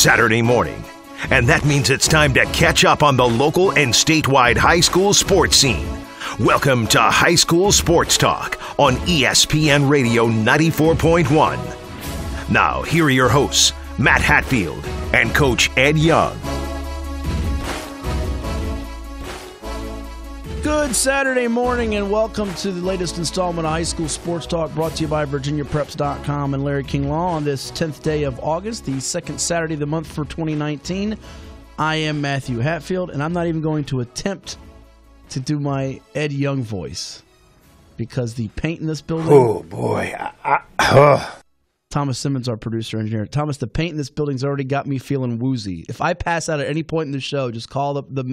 Saturday morning. And that means it's time to catch up on the local and statewide high school sports scene. Welcome to High School Sports Talk on ESPN Radio 94.1. Now, here are your hosts, Matt Hatfield and Coach Ed Young. Good Saturday morning and welcome to the latest installment of High School Sports Talk, brought to you by VirginiaPreps.com and Larry King Law on this 10th day of August, the second Saturday of the month for 2019. I am Matthew Hatfield, and I'm not even going to attempt to do my Ed Young voice because the paint in this building... Oh, boy. Thomas Simmons, our producer engineer. Thomas, the paint in this building's already got me feeling woozy. If I pass out at any point in the show, just call the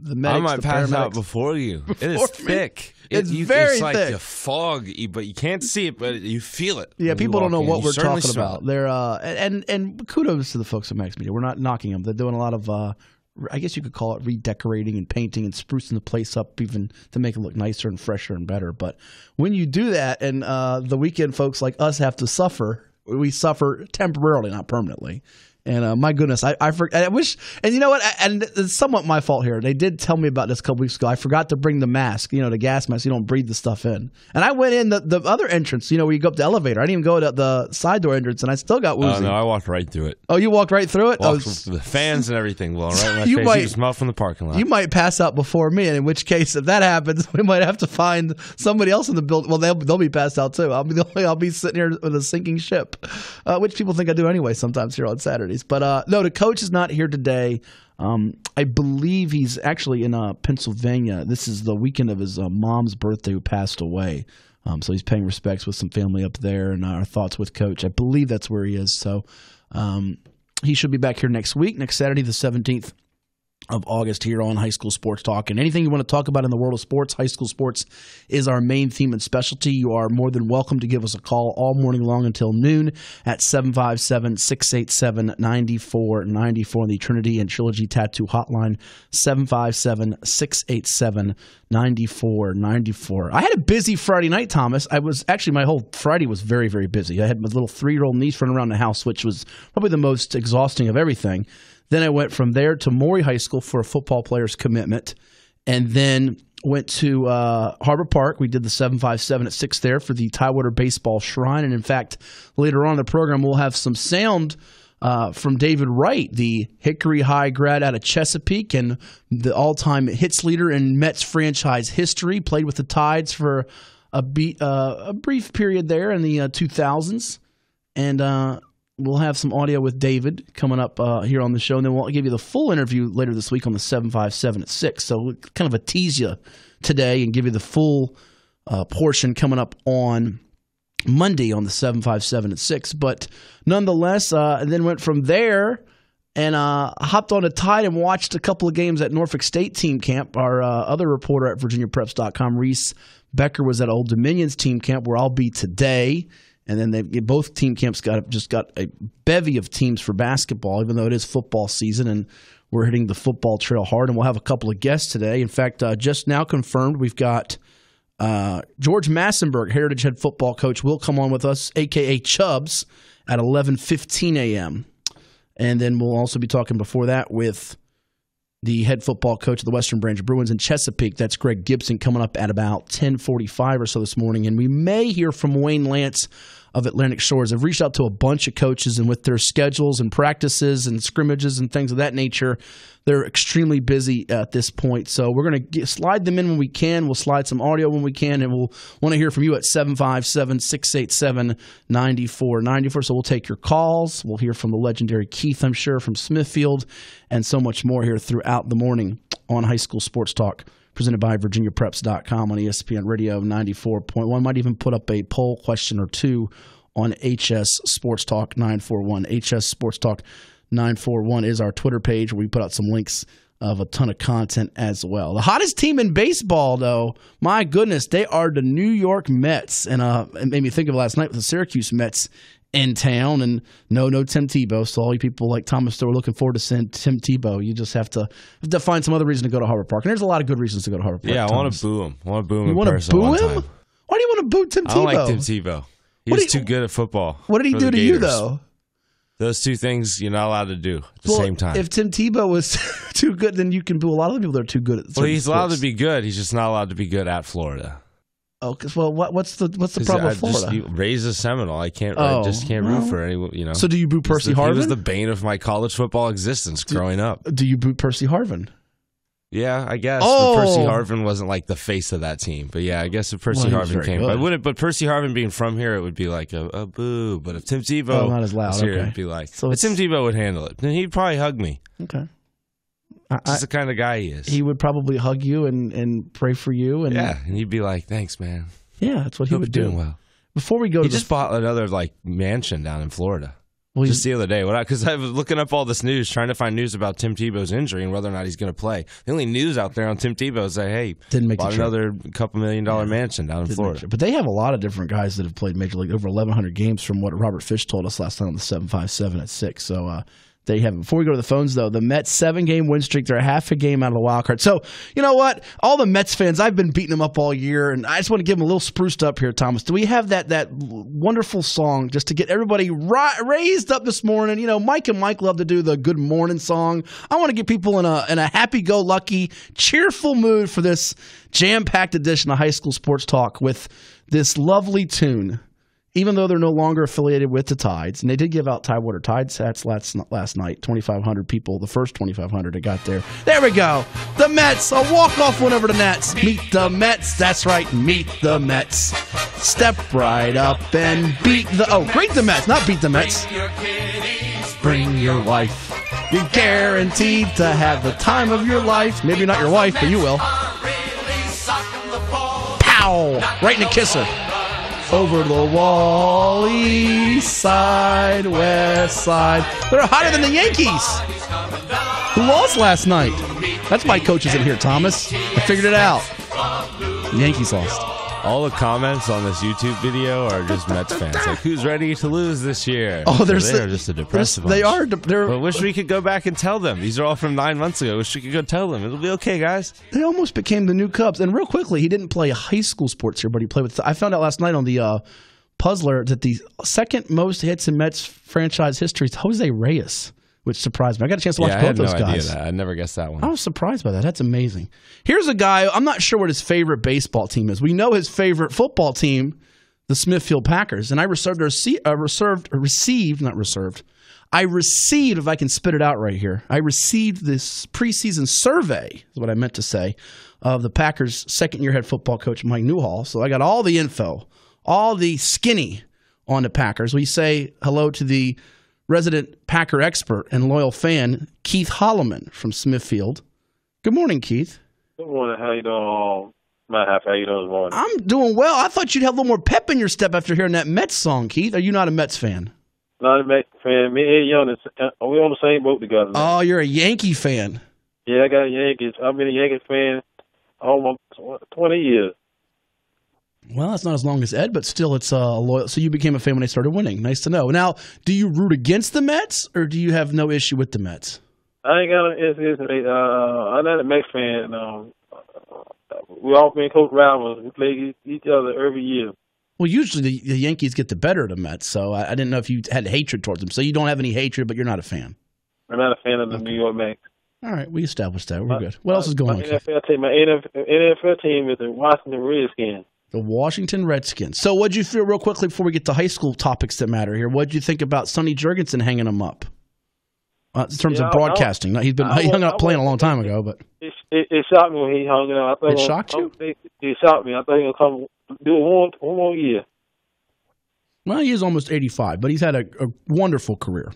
medics. I might pass out before you. It is thick. It's very thick. It's like a fog, but you can't see it, but you feel it. Yeah, people don't know what we're talking about. They're and kudos to the folks at Max Media. We're not knocking them. They're doing a lot of, I guess you could call it redecorating and painting and sprucing the place up even to make it look nicer and fresher and better. But when you do that and the weekend folks like us have to suffer, we suffer temporarily, not permanently. And my goodness, I wish, and you know what, and it's somewhat my fault here. They did tell me about this a couple weeks ago. I forgot to bring the mask, the gas mask. You don't breathe the stuff in. And I went in the other entrance, where you go up the elevator. I didn't even go to the side door entrance, and I still got woozy. Oh, no, I walked right through it. Oh, you walked right through it? Walked with the fans and everything blowing right in my face. You could smell from the parking lot. You might pass out before me, and in which case, if that happens, we might have to find somebody else in the building. Well, they'll be passed out too. I'll be sitting here with a sinking ship, which people think I do anyway sometimes here on Saturdays. But no, the coach is not here today. I believe he's actually in Pennsylvania. This is the weekend of his mom's birthday who passed away. So he's paying respects with some family up there, and our thoughts with Coach. I believe that's where he is. So he should be back here next week, next Saturday, the 17th of August here on High School Sports Talk. And anything you want to talk about in the world of sports, high school sports is our main theme and specialty. You are more than welcome to give us a call all morning long until noon at 757-687-9494 on the Trinity and Trilogy Tattoo Hotline, 757-687-9494. I had a busy Friday night, Thomas. My whole Friday was very, very busy. I had my little 3-year-old niece running around the house, which was probably the most exhausting of everything. Then I went from there to Maury High School for a football player's commitment, and then went to Harbor Park. We did the 757 at 6 there for the Tidewater Baseball Shrine. And, in fact, later on in the program, we'll have some sound from David Wright, the Hickory High grad out of Chesapeake and the all-time hits leader in Mets franchise history. Played with the Tides for a brief period there in the 2000s. And we'll have some audio with David coming up here on the show, and then we'll give you the full interview later this week on the 757 at 6. So we'll kind of a tease you today and give you the full portion coming up on Monday on the 757 at 6. But nonetheless, and then went from there and hopped on a Tide and watched a couple of games at Norfolk State team camp. Our other reporter at VirginiaPreps.com, Reese Becker, was at Old Dominion's team camp, where I'll be today. And then both team camps got a bevy of teams for basketball, even though it is football season, and we're hitting the football trail hard. And we'll have a couple of guests today. In fact, just now confirmed, we've got George Massenburg, Heritage head football coach, will come on with us, a.k.a. Chubs, at 11:15 a.m. And then we'll also be talking before that with the head football coach of the Western Branch Bruins in Chesapeake. That's Greg Gibson, coming up at about 10:45 or so this morning. And we may hear from Wayne Lance of Atlantic Shores. I've reached out to a bunch of coaches, and with their schedules and practices and scrimmages and things of that nature, they're extremely busy at this point. So we're going to slide them in when we can. We'll slide some audio when we can, and we'll want to hear from you at 757-687-9494. So we'll take your calls. We'll hear from the legendary Keith, I'm sure, from Smithfield, and so much more here throughout the morning on High School Sports Talk, presented by VirginiaPreps.com on ESPN Radio 94.1. Might even put up a poll question or two on HS Sports Talk 941. HS Sports Talk 941 is our Twitter page, where we put out some links of a ton of content as well. The hottest team in baseball, though, my goodness, they are the New York Mets. And it made me think of last night with the Syracuse Mets in town. And no Tim Tebow. So all you people like Thomas still are looking forward to seeing Tim Tebow. You just have to find some other reason to go to Harbor Park. And there's a lot of good reasons to go to Harbor Park. Yeah, I want to boo him. You want to boo him? Why do you want to boo Tim Tebow? I don't like Tim Tebow. He's too good at football. What did he do to you, though? Those two things you're not allowed to do at the same time. If Tim Tebow was too good, then you can boo a lot of the people that are too good at Well, he's sports. allowed to be good. He's just not allowed to be good at Florida. Oh, well, what's the problem with Florida? Just raise a Seminole. I can't root for anyone. So do you boo Percy Harvin? He was the bane of my college football existence growing up. Do you boo Percy Harvin? Yeah, I guess. But Percy Harvin wasn't like the face of that team. But yeah, I guess if Percy Harvin came, but Percy Harvin being from here, it would be like a boo. But if Tim Tebow not as loud, was here, it'd be like, Tim Tebow would handle it. Then he'd probably hug me. Okay. That's the kind of guy he is. He would probably hug you and pray for you. And he'd be like, thanks, man. Yeah, that's what he would do. Doing well. Before we go, he just bought another mansion down in Florida. Well, just the other day, because I was looking up all this news, trying to find news about Tim Tebow's injury and whether or not he's going to play. The only news out there on Tim Tebow is that, hey, bought another $2 million mansion down in Florida. But they have a lot of different guys that have played Major League, over 1,100 games from what Robert Fish told us last night on the 757 at 6. So they have. Before we go to the phones, though, the Mets 7-game win streak. They're half a game out of the wild card. So you know what? All the Mets fans, I've been beating them up all year, and I just want to give them a little spruced up here, Thomas. Do we have that wonderful song just to get everybody raised up this morning? You know, Mike and Mike love to do the good morning song. I want to get people in a happy-go-lucky, cheerful mood for this jam-packed edition of High School Sports Talk with this lovely tune. Even though they're no longer affiliated with the Tides, and they did give out Tidewater Tides hats last night, 2,500 people, the first 2,500 that got there. There we go. The Mets, a walk-off win over the Nats. Meet the Mets. That's right, meet the Mets. Step right up and greet the Mets, not beat the Mets. Bring your wife. You're guaranteed to have the time of your life. Maybe not your wife, but you will. Pow! Right in the kisser. Over the wall, east side, west side. They're hotter than the Yankees, who lost last night. That's why coach isn't here, Thomas. I figured it out. The Yankees lost. All the comments on this YouTube video are just Mets fans. Like, who's ready to lose this year? Oh, they're just a depressive bunch. They are. But wish we could go back and tell them. These are all from 9 months ago. Wish we could go tell them. It'll be okay, guys. They almost became the new Cubs. And real quickly, he didn't play high school sports here, but he played with. I found out last night on the Puzzler that the second most hits in Mets franchise history is Jose Reyes, which surprised me. I got a chance to watch both those guys. I had no idea that. I never guessed that one. I was surprised by that. That's amazing. Here's a guy, I'm not sure what his favorite baseball team is. We know his favorite football team, the Smithfield Packers. And I received, if I can spit it out right here, I received this preseason survey, is what I meant to say, of the Packers' second-year head football coach, Mike Newhall. So I got all the info, all the skinny on the Packers. We say hello to the resident Packer expert and loyal fan, Keith Holloman from Smithfield. Good morning, Keith. Good morning. How you doing, Matt? How you doing this morning? I'm doing well. I thought you'd have a little more pep in your step after hearing that Mets song, Keith. Are you not a Mets fan? Not a Mets fan. Me and Young, we on the same boat together. Man. Oh, you're a Yankee fan. Yeah, I got Yankees. I've been a Yankees fan almost 20 years. Well, that's not as long as Ed, but still, it's loyal. So you became a fan when they started winning. Nice to know. Now, do you root against the Mets, or do you have no issue with the Mets? I ain't got an issue. I'm not a Mets fan. We all been coach rivals. We play each other every year. Well, usually the Yankees get the better of the Mets, so I didn't know if you had hatred towards them. So you don't have any hatred, but you're not a fan. I'm not a fan of the New York Mets. All right, we established that. We're good. What else is going on? My NFL team is the Washington Redskins. The Washington Redskins. So what'd you feel, real quickly, before we get to high school topics that matter here, what'd you think about Sonny Jurgensen hanging him up? In terms of broadcasting. He hung up playing a long time ago, but it shocked me when he hung it up. It shocked you? It shocked me. I thought he was going to come do one more year. Well, he is almost 85, but he's had a wonderful career.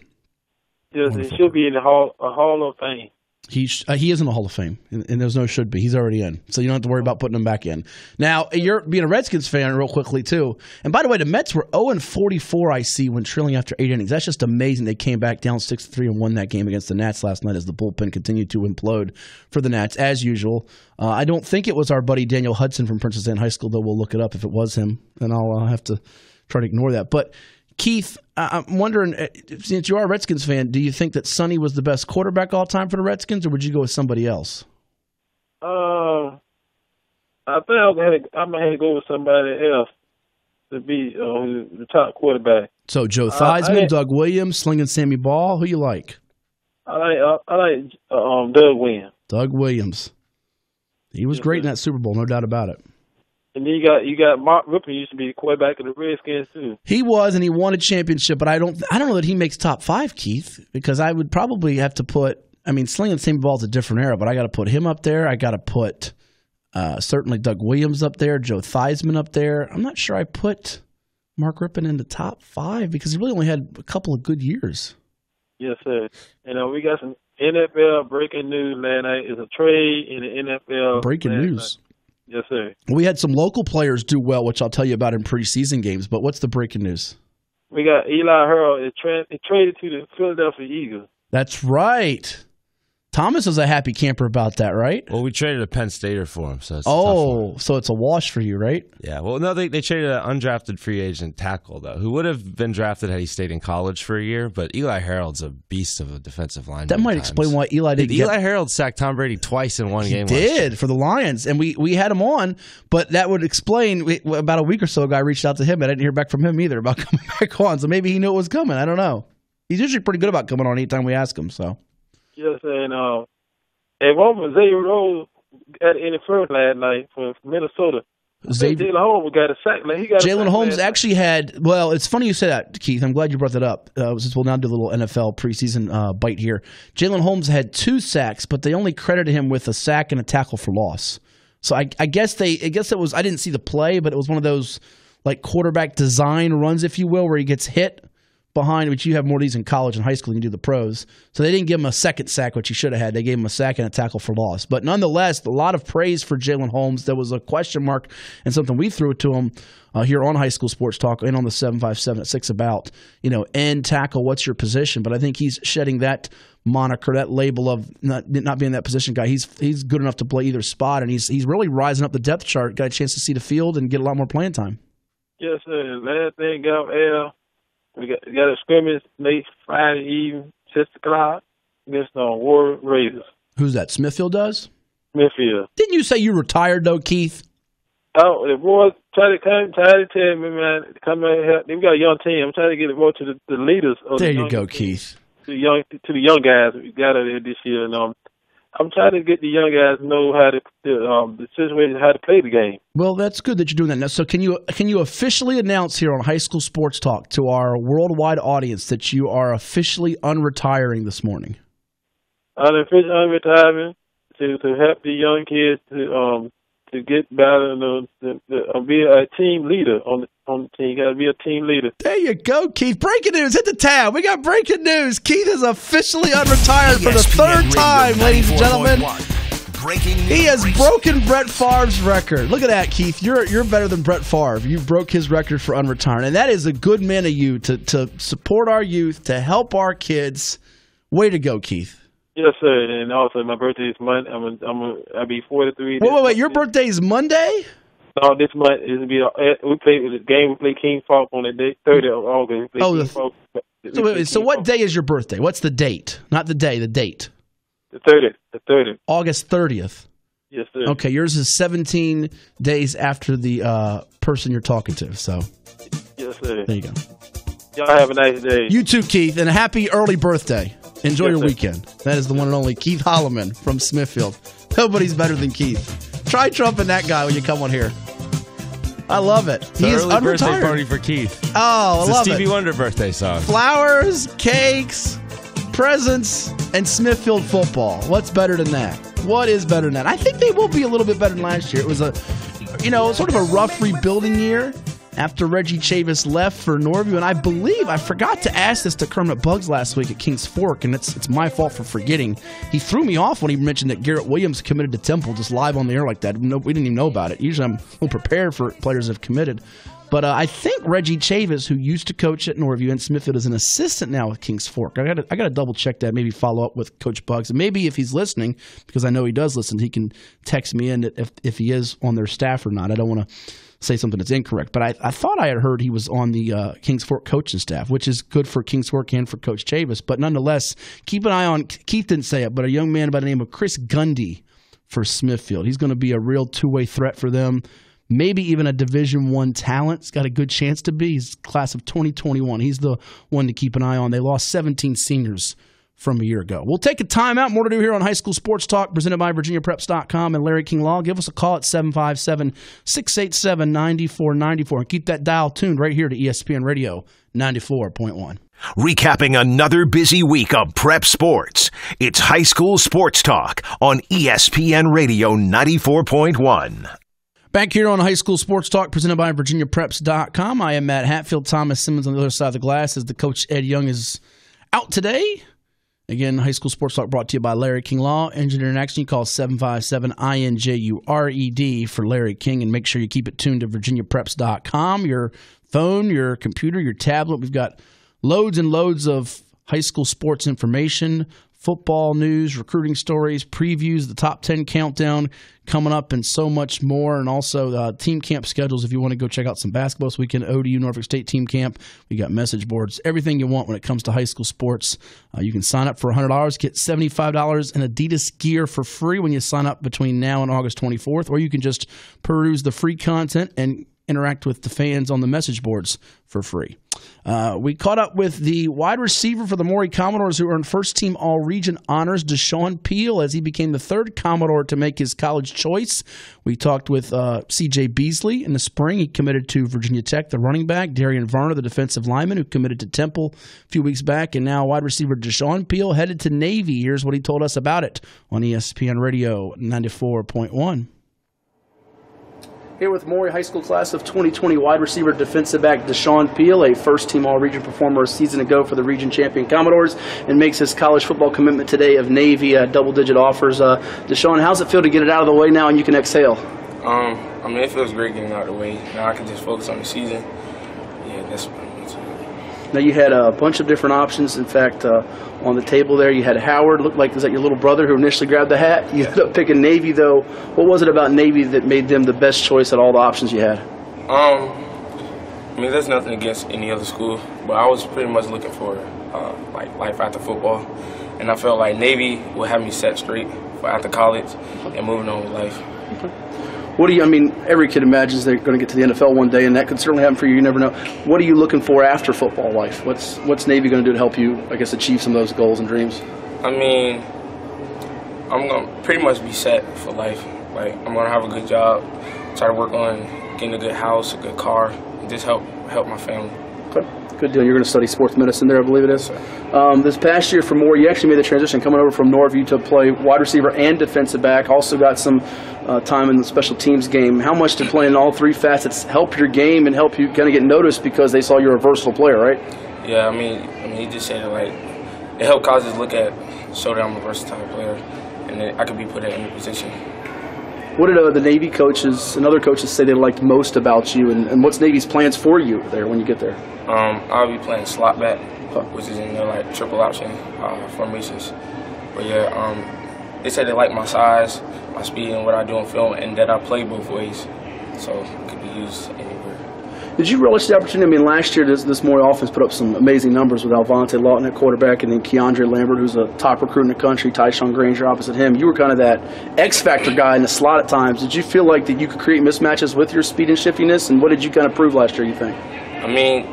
Yes, he should be in the Hall of Fame. He is in the Hall of Fame, and there's no should be. He's already in, so you don't have to worry about putting him back in. Now, you're being a Redskins fan real quickly, too. And by the way, the Mets were 0-44, I see, when trailing after 8 innings. That's just amazing. They came back down 6-3 and won that game against the Nats last night as the bullpen continued to implode for the Nats, as usual. I don't think it was our buddy Daniel Hudson from Princess Anne High School, though. We'll look it up if it was him, and I'll have to try to ignore that. But Keith, I'm wondering, since you are a Redskins fan, do you think that Sonny was the best quarterback all time for the Redskins, or would you go with somebody else? I think I'm going to have to go with somebody else to be the top quarterback. So Joe Theismann, Doug Williams, Slinging Sammy Ball. Who you like? I like Doug Williams. Doug Williams. He was great in that Super Bowl, no doubt about it. And then you got Mark Rippon, used to be the quarterback of the Redskins too. He was, and he won a championship, but I don't know that he makes top 5, Keith, because I would probably have to put. I mean, Slinging Sammy Ball is a different era, but I got to put him up there. I got to put certainly Doug Williams up there, Joe Theismann up there. I'm not sure I put Mark Rippon in the top 5 because he really only had a couple of good years. Yes, sir. And we got some NFL breaking news last night. It's a trade in the NFL. Breaking news. Yes, sir. We had some local players do well, which I'll tell you about in preseason games. But what's the breaking news? We got Eli Hurl. He traded to the Philadelphia Eagles. That's right. Thomas was a happy camper about that, right? Well, we traded a Penn Stater for him, so it's a tough one. So it's a wash for you, right? Yeah. Well, no, they traded an undrafted free agent tackle, though, who would have been drafted had he stayed in college for a year. But Eli Harold's a beast of a defensive lineman. That might explain why Eli didn't Eli Harold sacked Tom Brady twice in one game. He did for the Lions, and we had him on, but that would explain. About a week or so ago, I reached out to him, and I didn't hear back from him either about coming back on. So maybe he knew it was coming. I don't know. He's usually pretty good about coming on anytime we ask him. So yes, and one was Xavier Rose got in the first last night for Minnesota. Jalen Holmes got a sack. Jalen Holmes actually had. Well, it's funny you say that, Keith. I'm glad you brought that up. Since we'll now do a little NFL preseason bite here. Jalen Holmes had 2 sacks, but they only credited him with a sack and a tackle for loss. So I guess it was. I didn't see the play, but it was one of those like quarterback design runs, if you will, where he gets hit behind, which you have more of these in college and high school than you do the pros. So they didn't give him a second sack, which he should have had. They gave him a sack and a tackle for loss. But nonetheless, a lot of praise for Jalen Holmes. There was a question mark and something we threw to him here on High School Sports Talk and on the 757 at 6 about, end tackle, what's your position? But I think he's shedding that moniker, that label of not being that position guy. He's good enough to play either spot, and he's really rising up the depth chart. Got a chance to see the field and get a lot more playing time. Yes, sir. Last thing, Al. We got a scrimmage late Friday evening, 6 o'clock, against the War Raiders. Who's that? Smithfield does? Smithfield. Didn't you say you retired, though, Keith? Oh, the boys try to tell me, man, come and help. We got a young team. I'm trying to get it more to the leaders. There you go, Keith. To the young guys we got out there this year. And I'm trying to get the young guys to know how the situation, how to play the game. Well, that's good that you're doing that. Now, so can you officially announce here on High School Sports Talk to our worldwide audience that you are officially unretiring this morning? I'm officially unretiring to help the young kids to get better and be a team leader on the team. You got to be a team leader. There you go, Keith. Breaking news. Hit the tab. We got breaking news. Keith is officially unretired for the third time, ladies and gentlemen. Breaking news. He has broken Brett Favre's record. Look at that, Keith. You're better than Brett Favre. You broke his record for unretiring, and that is a good man of you to support our youth, to help our kids. Way to go, Keith. Yes, sir. And also, my birthday is Monday. I'll be 43. Wait. Your birthday is Monday? No, this month we play the game. We play King Falk on the day 30th of August. So what day is your birthday? What's the date? Not the day, the date. The 30th. August 30th. Yes, sir. Okay, yours is 17 days after the person you're talking to. So. Yes, sir. There you go. Y'all have a nice day. You too, Keith, and a happy early birthday. Enjoy your weekend. That is the one and only Keith Holloman from Smithfield. Nobody's better than Keith. Try trumping that guy when you come on here. I love it. He is unretired. Birthday party for Keith. Oh, I love it. Stevie Wonder birthday song. Flowers, cakes, presents, and Smithfield football. What's better than that? What is better than that? I think they will be a little bit better than last year. It was sort of a rough rebuilding year after Reggie Chavis left for Norview, and I believe I forgot to ask this to Kermit Buggs last week at Kings Fork, and it's my fault for forgetting. He threw me off when he mentioned that Garrett Williams committed to Temple just live on the air like that. We didn't even know about it. Usually I'm prepared for players that have committed. But I think Reggie Chavis, who used to coach at Norview and Smithfield, is an assistant now with Kings Fork. I got to double check that, maybe follow up with Coach Buggs. And maybe if he's listening, because I know he does listen, he can text me in if he is on their staff or not. I don't want to say something that's incorrect, but I thought I had heard he was on the Kings Fork coaching staff, which is good for Kings Fork and for Coach Chavis. But nonetheless, keep an eye on, Keith didn't say it, but a young man by the name of Chris Gundy for Smithfield. He's going to be a real two-way threat for them. maybe even a Division I talent. He's got a good chance to be. He's class of 2021. He's the one to keep an eye on. They lost 17 seniors from a year ago. We'll take a timeout. More to do here on High School Sports Talk, presented by VirginiaPreps.com and Larry King Law. Give us a call at 757-687-9494. And keep that dial tuned right here to ESPN Radio 94.1. Recapping another busy week of prep sports, it's High School Sports Talk on ESPN Radio 94.1. Back here on High School Sports Talk, presented by VirginiaPreps.com. I am Matt Hatfield. Thomas Simmons on the other side of the glass as the coach Ed Young is out today. Again, High School Sports Talk brought to you by Larry King Law. Engineering Action, you call 757-INJURED for Larry King, and make sure you keep it tuned to VirginiaPreps.com. Your phone, your computer, your tablet. We've got loads and loads of high school sports information, football news, recruiting stories, previews, the top 10 countdown coming up, and so much more. And also team camp schedules if you want to go check out some basketball this weekend. ODU Norfolk State team camp. We got message boards, everything you want when it comes to high school sports. You can sign up for $100, get $75 in Adidas gear for free when you sign up between now and August 24th, or you can just peruse the free content and interact with the fans on the message boards for free. We caught up with the wide receiver for the Maury Commodores who earned first-team All-Region honors, Deshaun Peel, as he became the third Commodore to make his college choice. We talked with C.J. Beasley in the spring. He committed to Virginia Tech, the running back. Darian Varner, the defensive lineman, who committed to Temple a few weeks back. And now wide receiver Deshaun Peel headed to Navy. Here's what he told us about it on ESPN Radio 94.1. Here with Maury High School class of 2020 wide receiver defensive back Deshaun Peel, a first-team All-Region performer a season ago for the region champion Commodores, and makes his college football commitment today of Navy, double-digit offers. Deshaun, how's it feel to get it out of the way now and you can exhale? I mean, it feels great getting out of the way. Now I can just focus on the season. Yeah, that's what I mean. Now you had a bunch of different options. In fact, on the table there you had Howard. Looked like, is that your little brother who initially grabbed the hat? You ended up picking Navy, though. What was it about Navy that made them the best choice at all the options you had? I mean, there's nothing against any other school, but I was pretty much looking for like life after football, and I felt like Navy would have me set straight for after college and moving on with life. Okay. What do you, I mean, every kid imagines they're going to get to the NFL one day, and that could certainly happen for you. You never know. What are you looking for after football life? What's Navy going to do to help you, I guess, achieve some of those goals and dreams? I mean, I'm going to pretty much be set for life. Like, I'm going to have a good job, try to work on getting a good house, a good car, and just help my family. Okay. Good deal. You're going to study sports medicine there, I believe it is. This past year for Moore, you actually made the transition coming over from Northview to play wide receiver and defensive back. Also got some time in the special teams game. How much did playing all three facets help your game and help you kind of get noticed because they saw you're a versatile player, right? Yeah, I mean, he just said it like it helped colleges show that I'm a versatile player and that I could be put in any position. What did the Navy coaches and other coaches say they liked most about you, and what's Navy's plans for you there when you get there? I'll be playing slot back, which is in their like triple option formations. But yeah, they said they like my size, my speed, and what I do on film, and that I play both ways, so it could be used anywhere. Did you relish the opportunity? I mean, last year this Maury offense put up some amazing numbers with Alvonte Lawton at quarterback and then Keandre Lambert, who's a top recruit in the country, Tyshawn Granger opposite him. You were kind of that X-factor guy in the slot at times. Did you feel like that you could create mismatches with your speed and shiftiness, and what did you kind of prove last year, you think? I mean,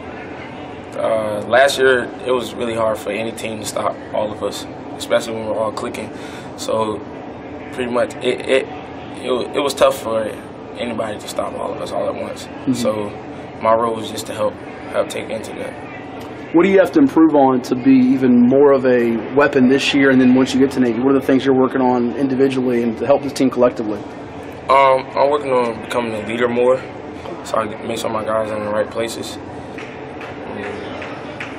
last year it was really hard for any team to stop all of us, especially when we're all clicking. So pretty much it was tough for anybody to stop all of us all at once. Mm-hmm. So my role was just to help take into that. What do you have to improve on to be even more of a weapon this year and then once you get to Navy? What are the things you're working on individually and to help this team collectively? I'm working on becoming a leader more, so I make sure my guys are in the right places.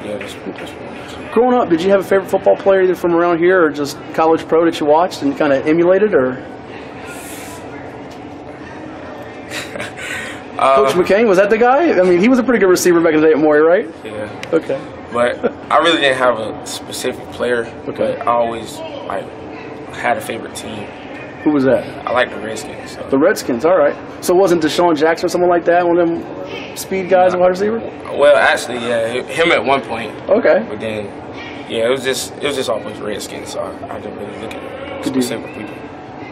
Yeah, that's Growing up, did you have a favorite football player either from around here or just college pro that you watched and kind of emulated, or? Coach McCain, was that the guy? I mean, he was a pretty good receiver back in the day at Maury, right? Yeah. Okay. But I really didn't have a specific player. Okay. But I always had a favorite team. Who was that? I like the Redskins. So. The Redskins, all right. So wasn't Deshaun Jackson or someone like that, one of them speed guys, a wide receiver? Well, actually, yeah, him at one point. Okay. But then, yeah, it was just always Redskins, so I didn't really look at specific people.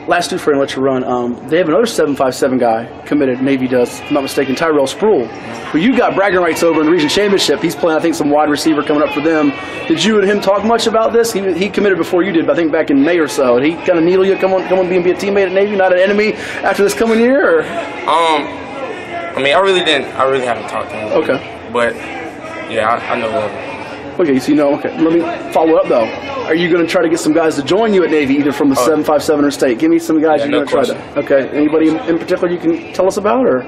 Last two for let you run. They have another 757 guy committed. Navy does, if I'm not mistaken, Tyrell Spruill, who you got bragging rights over in the region championship. He's playing, I think, some wide receiver coming up for them. Did you and him talk much about this? He committed before you did, but I think back in May or so. Did he kind of needle you, come on, be a teammate at Navy, not an enemy after this coming year? Or? I mean, I really haven't talked to him. Okay. But yeah, I know him. Okay, so you know. Okay, let me follow up though. Are you going to try to get some guys to join you at Navy, either from the 757 or state? Give me some guys you're going to try to. Okay, anybody in particular you can tell us about, or?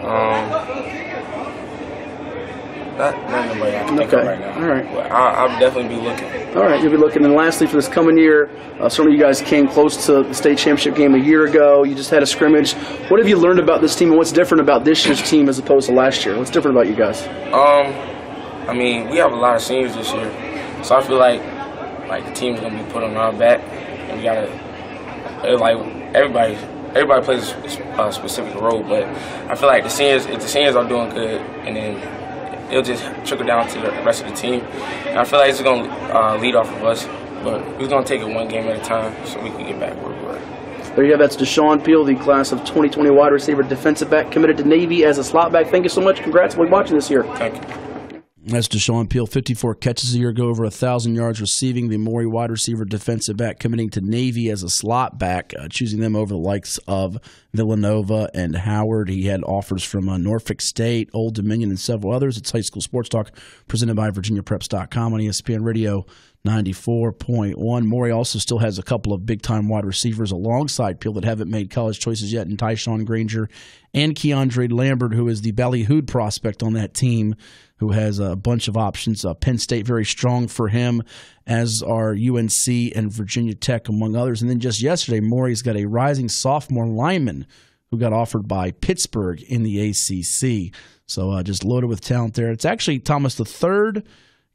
Not nobody I can think of right now. All right. But I'll definitely be looking. All right, you'll be looking. And lastly, for this coming year, certainly you guys came close to the state championship game a year ago. You just had a scrimmage. What have you learned about this team, and what's different about this year's team as opposed to last year? What's different about you guys? I mean, we have a lot of seniors this year, so I feel like the team's gonna be put on our back, and we gotta everybody plays a specific role, but I feel like if the seniors are doing good, and then it'll just trickle down to the rest of the team. And I feel like it's gonna lead off of us, but we're gonna take it one game at a time so we can get back where we were. There you have. That's Deshaun Peel, the class of 2020 wide receiver, defensive back, committed to Navy as a slot back. Thank you so much. Congrats on watching this year. Thank you. That's Deshaun Peel, 54 catches a year ago, over 1,000 yards receiving. The Maury wide receiver, defensive back, committing to Navy as a slot back, choosing them over the likes of Villanova and Howard. He had offers from Norfolk State, Old Dominion, and several others. It's High School Sports Talk, presented by VirginiaPreps.com on ESPN Radio 94.1. Maury also still has a couple of big-time wide receivers alongside Peel that haven't made college choices yet, in Tyshawn Granger and Keandre Lambert, who is the ballyhooed prospect on that team, who has a bunch of options. Penn State very strong for him, as are UNC and Virginia Tech, among others. And then just yesterday, Maury's got a rising sophomore lineman who got offered by Pittsburgh in the ACC. So just loaded with talent there. It's actually, Thomas, the third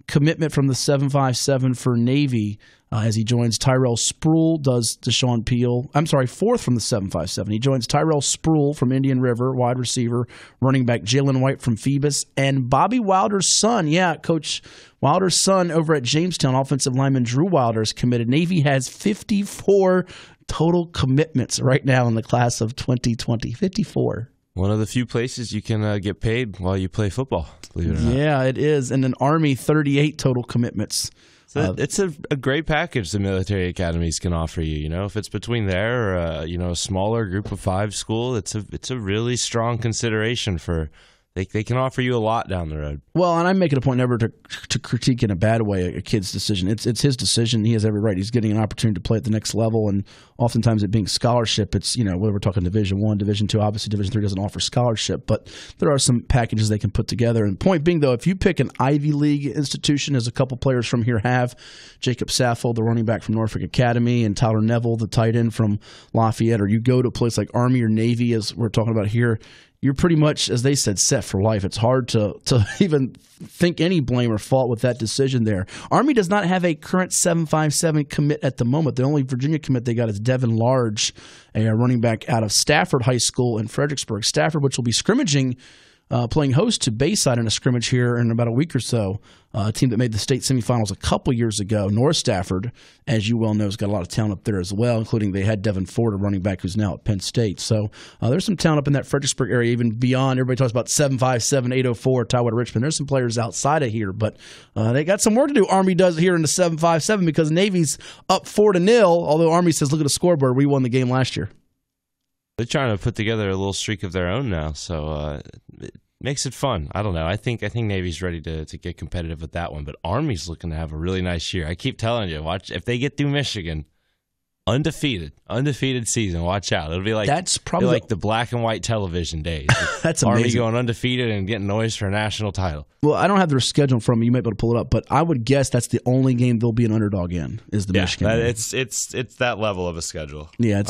commitment from the 757 for Navy as he joins Tyrell Spruill, does Deshaun Peel. I'm sorry, fourth from the 757. He joins Tyrell Spruill from Indian River, wide receiver, running back Jayden White from Phoebus, and Bobby Wilder's son, Coach Wilder's son over at Jamestown, offensive lineman Drew Wilder, is committed. Navy has 54 total commitments right now in the class of 2020. 54. One of the few places you can get paid while you play football, believe it or not. Yeah, it is. And an Army, 38 total commitments. So it's a great package the military academies can offer you. You know, if it's between there or a smaller group of 5 school, it's a really strong consideration for. They can offer you a lot down the road. Well, and I'm making a point never to critique in a bad way a kid's decision. It's his decision. He has every right. He's getting an opportunity to play at the next level, and oftentimes it being scholarship, it's, whether we're talking Division I, Division II, obviously Division III doesn't offer scholarship, but there are some packages they can put together. And point being, though, if you pick an Ivy League institution, as a couple players from here have, Jacob Saffold, the running back from Norfolk Academy, and Tyler Neville, the tight end from Lafayette, or you go to a place like Army or Navy, as we're talking about here, you're pretty much, as they said, set for life. It's hard to even think any blame or fault with that decision there. Army does not have a current 757 commit at the moment. The only Virginia commit they got is Devin Large, a running back out of Stafford High School in Fredericksburg. Stafford, which will be scrimmaging, playing host to Bayside in a scrimmage here in about a week or so. A team that made the state semifinals a couple years ago. North Stafford, as you well know, has got a lot of talent up there as well, including they had Devin Ford, a running back who's now at Penn State. So there's some talent up in that Fredericksburg area, even beyond. Everybody talks about 757, 804, Tidewater, Richmond. There's some players outside of here, but they got some work to do. Army does here in the 757 because Navy's up 4-0, although Army says, look at the scoreboard, we won the game last year. They're trying to put together a little streak of their own now, so it makes it fun. I don't know. I think Navy's ready to get competitive with that one, but Army's looking to have a really nice year. I keep telling you, watch if they get through Michigan, undefeated season. Watch out. It'll be like that's probably like the black and white television days. That's amazing. Army going undefeated and getting noise for a national title. Well, I don't have their schedule from me. You might be able to pull it up, but I would guess that's the only game they'll be an underdog in is the Michigan game. It's that level of a schedule. Yeah,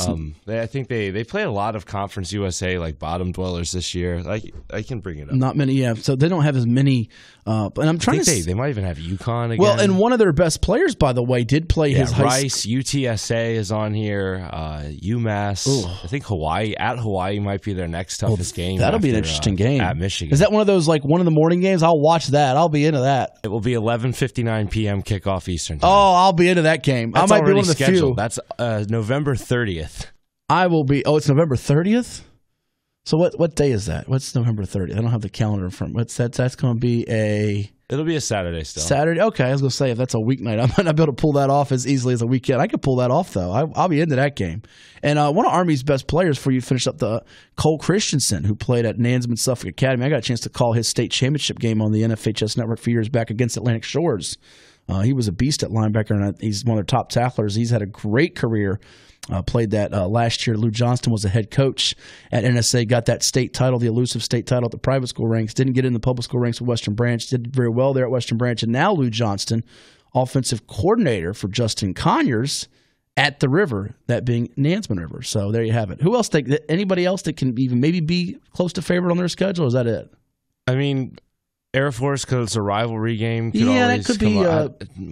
I think they play a lot of Conference USA like bottom dwellers this year. I can bring it up. Not many, yeah. So they don't have as many. And I'm trying to. They might even have UConn again. Well, and one of their best players, by the way, did play his Rice. UTSA is on here. UMass. Ooh. I think Hawaii might be their next toughest game. That'll be an interesting game at Michigan. Is that one of those like 1 a.m. games? I'll watch that. I'll be into that. It will be 11:59 p.m. kickoff Eastern time. Oh, I'll be into that game. That's I might be one of the scheduled. few. That's November 30th. I will be. Oh, it's November 30th. So what day is that? What's November 30th? I don't have the calendar in front. What's that? That's going to be a. It'll be a Saturday still. Saturday? Okay, I was going to say, if that's a weeknight, I might not be able to pull that off as easily as a weekend. I could pull that off, though. I'll be into that game. And one of Army's best players for you finished up the Cole Christensen, who played at Nansman Suffolk Academy. I got a chance to call his state championship game on the NFHS Network a few years back against Atlantic Shores. He was a beast at linebacker, and he's one of their top tacklers. He's had a great career. Played that last year. Lou Johnston was the head coach at NSA, got that state title, the elusive state title at the private school ranks, didn't get in the public school ranks with Western Branch, did very well there at Western Branch, and now Lou Johnston, offensive coordinator for Justin Conyers at the River, that being Nansman River. So there you have it. Who else? Anybody else that can even maybe be close to favorite on their schedule, or is that it? I mean, Air Force, because it's a rivalry game. That could be.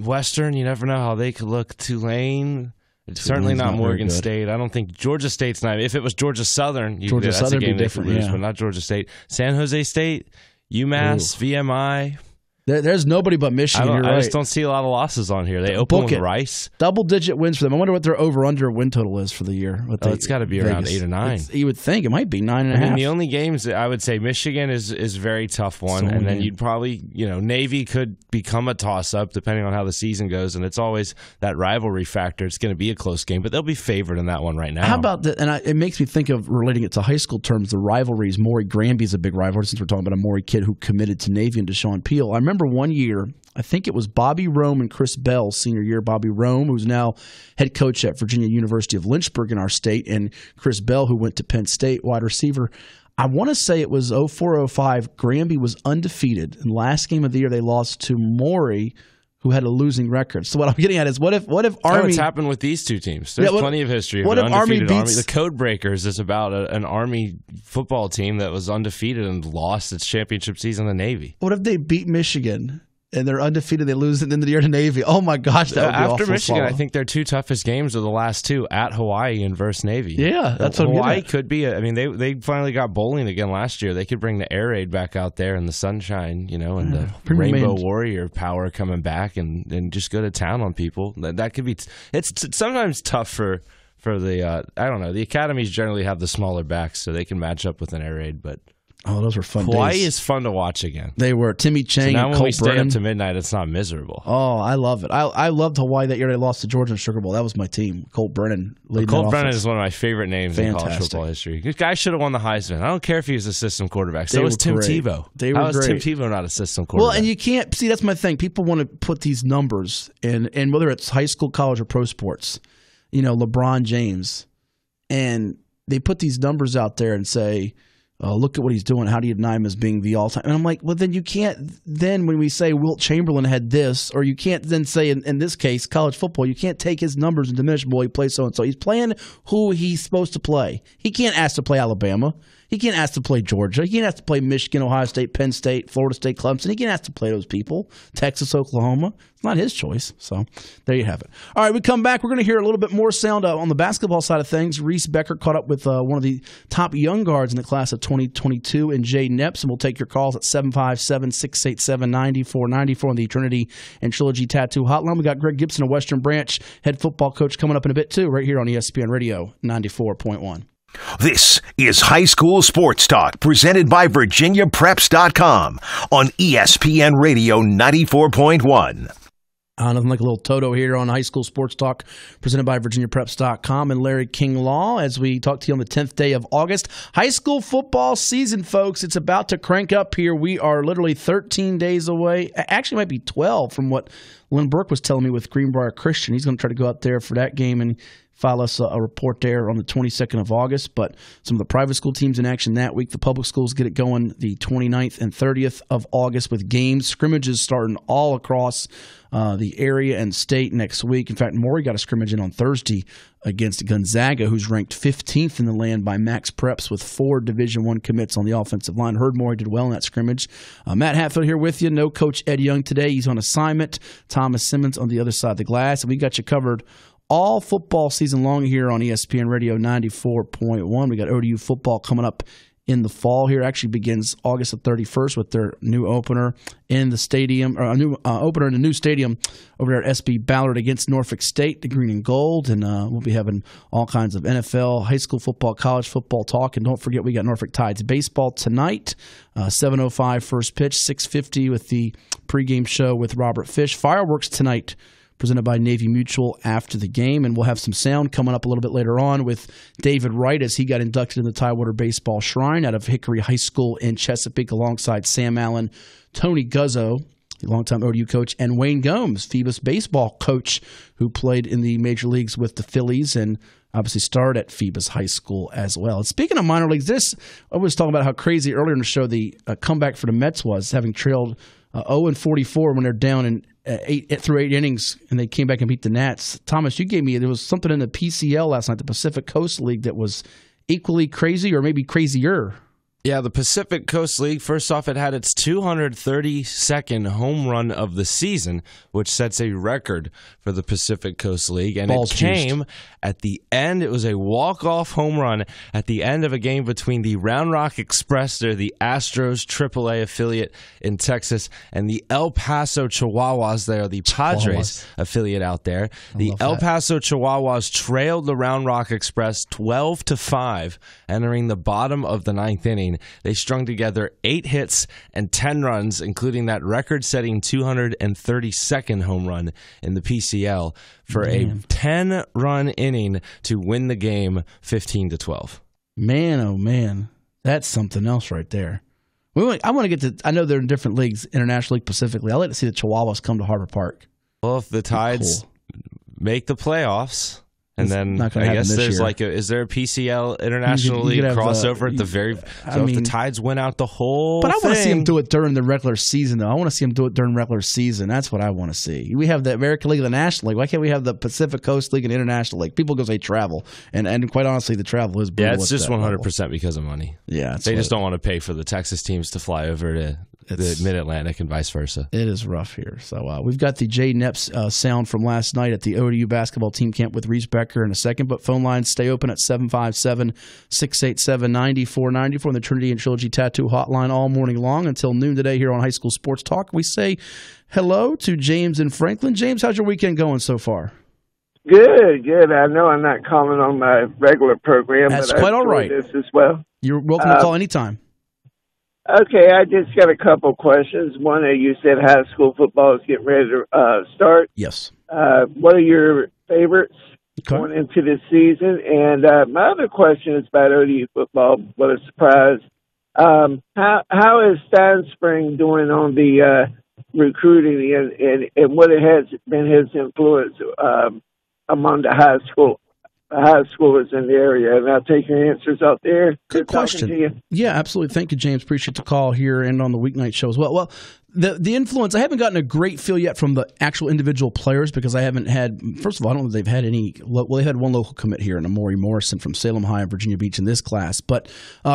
Western, you never know how they could look. Tulane. It's certainly not Morgan State. I don't think Georgia State's not. If it was Georgia Southern, that's a game they could lose, but not Georgia State. San Jose State, UMass, VMI. There's nobody but Michigan. I just don't see a lot of losses on here. They open with Rice. Double-digit wins for them. I wonder what their over-under win total is for the year. It's got to be around 8 or 9. You would think. It might be 9.5. I mean, the only games that I would say Michigan is a very tough one, and then you'd probably, Navy could become a toss-up depending on how the season goes, and it's always that rivalry factor. It's going to be a close game, but they'll be favored in that one right now. How about that? And it makes me think of relating it to high school terms, the rivalries. Maury Granby's a big rivalry, since we're talking about a Maury kid who committed to Navy and Deshaun Peele. I remember one year, I think it was Bobby Rome and Chris Bell, senior year. Bobby Rome, who's now head coach at Virginia University of Lynchburg in our state, and Chris Bell, who went to Penn State, wide receiver. I want to say it was 04-05. Granby was undefeated. In the last game of the year, they lost to Maury, who had a losing record. So what I'm getting at is, what if Army? What's happened with these two teams? There's plenty of history. What if Army beats the Code Breakers? Is about an Army football team that was undefeated and lost its championship season to Navy. What if they beat Michigan? And they're undefeated. They lose at the end of the year to Navy. Oh, my gosh, that would be awful. After Michigan, I think their two toughest games are the last two, at Hawaii and versus Navy. Yeah, that's what Hawaii could be. I mean, they finally got bowling again last year. They could bring the air raid back out there and the sunshine, and the Rainbow Warrior power coming back and just go to town on people. That could be. It's sometimes tough for the. I don't know. The academies generally have the smaller backs, so they can match up with an air raid, but. Oh, those were fun Hawaii days. is fun to watch again. They were. Timmy Chang so now and when Colt we stay Brennan. up to midnight, it's not miserable. Oh, I love it. I loved Hawaii that year. They lost to Georgia in Sugar Bowl. That was my team. Colt Brennan. Colt Brennan is one of my favorite names in college football history. This guy should have won the Heisman. I don't care if he was a system quarterback. So was Tim Tebow. How is Tim Tebow not a system quarterback? Well, and you can't see. That's my thing. People want to put these numbers in, and whether it's high school, college, or pro sports. LeBron James, and they put these numbers out there and say, look at what he's doing. How do you deny him as being the all-time? And I'm like, well, then you can't then when we say Wilt Chamberlain had this, or you can't then say in this case, college football, you can't take his numbers and diminish, well, he plays so-and-so. He's playing who he's supposed to play. He can't ask to play Alabama. He can't ask to play Georgia. He can't ask to play Michigan, Ohio State, Penn State, Florida State, Clemson. He can't ask to play those people. Texas, Oklahoma. It's not his choice. So there you have it. All right, we come back. We're going to hear a little bit more sound on the basketball side of things. Reese Becker caught up with one of the top young guards in the class of 2022 in Jayden Epps, and we'll take your calls at 757-687-9494 on the Trinity and Trilogy Tattoo Hotline. We got Greg Gibson, a Western Branch head football coach, coming up in a bit too, right here on ESPN Radio 94.1. This is High School Sports Talk, presented by VirginiaPreps.com on ESPN Radio 94.1. Nothing like a little Toto here on High School Sports Talk, presented by VirginiaPreps.com and Larry King Law, as we talk to you on the 10th day of August. High school football season, folks, it's about to crank up here. We are literally 13 days away. Actually, it might be 12 from what Lynn Burke was telling me with Greenbrier Christian. He's going to try to go out there for that game and file us a report there on the 22nd of August. But some of the private school teams in action that week. The public schools get it going the 29th and 30th of August with games, scrimmages starting all across the area and state next week. In fact, Maury got a scrimmage in on Thursday against Gonzaga, who's ranked 15th in the land by Max Preps with 4 Division I commits on the offensive line. Heard Maury did well in that scrimmage. Matt Hatfield here with you. No Coach Ed Young today. He's on assignment. Thomas Simmons on the other side of the glass. And we got you covered all football season long here on ESPN Radio 94.1. We got ODU football coming up in the fall here. It actually begins August the 31st with their new opener in the stadium, or a new opener in the new stadium over there at SB Ballard against Norfolk State, the green and gold. And we'll be having all kinds of NFL, high school football, college football talk. And don't forget, we got Norfolk Tides baseball tonight, 7:05 first pitch, 6:50 with the pregame show with Robert Fish. Fireworks tonight, presented by Navy Mutual after the game. And we'll have some sound coming up a little bit later on with David Wright as he got inducted in the Tidewater Baseball Shrine out of Hickory High School in Chesapeake alongside Sam Allen, Tony Guzzo, the longtime ODU coach, and Wayne Gomes, Phoebus baseball coach, who played in the major leagues with the Phillies and obviously started at Phoebus High School as well. And speaking of minor leagues, I was talking about how crazy earlier in the show the comeback for the Mets was, having trailed 0-44 when they're down in 8 innings, and they came back and beat the Nats. Thomas, you gave me, there was something in the PCL last night, the Pacific Coast League, that was equally crazy or maybe crazier. Yeah, the Pacific Coast League, first off, it had its 232nd home run of the season, which sets a record for the Pacific Coast League. And Balls it came juiced at the end. It was a walk-off home run at the end of a game between the Round Rock Express, they're the Astros AAA affiliate in Texas, and the El Paso Chihuahuas, they are the Padres affiliate out there. The El Paso Chihuahuas trailed the Round Rock Express 12-5, entering the bottom of the ninth inning. They strung together 8 hits and 10 runs, including that record-setting 232nd home run in the PCL for a 10-run inning to win the game 15-12. Man, oh man, that's something else right there. I want to get to. I know they're in different leagues, International League, Pacific League. I like to see the Chihuahuas come to Harbor Park. Well, if the Tides make the playoffs. And then I guess there's is there a PCL International League crossover at the very? If the Tides win out the whole but I want to see them do it it during the regular season, though. I want to see them do it during regular season. That's what I want to see. We have the American League and the National League. Why can't we have the Pacific Coast League and International League? People go say travel, and quite honestly, the travel is brutal. Yeah, it's just 100% because of money. Yeah, they just don't want to pay for the Texas teams to fly over to the Mid-Atlantic and vice versa. It is rough here. So we've got the Jayden Epps sound from last night at the ODU basketball team camp with Reese Becker in a second, but phone lines stay open at 757-687-9494 on the Trinity and Trilogy Tattoo Hotline all morning long until noon today here on High School Sports Talk. We say hello to James in Franklin. James, how's your weekend going so far? Good. I know I'm not calling on my regular program. That's but quite all right. This as well. You're welcome to call anytime. Okay, I just got a couple questions. One, you said high school football is getting ready to start. Yes. What are your favorites going into this season? And my other question is about ODU football. What a surprise. How is Steinspring doing on the recruiting and what has been his influence among the high schoolers in the area? And I'll take your answers out there. Good question. Yeah, absolutely. Thank you, James. Appreciate the call here and on the weeknight show as well. Well, the influence, I haven't gotten a great feel yet from the actual individual players because I haven't had, first of all, I don't know if they've had any, well, they had one local commit here, and Amori Morrison from Salem High and Virginia Beach in this class. But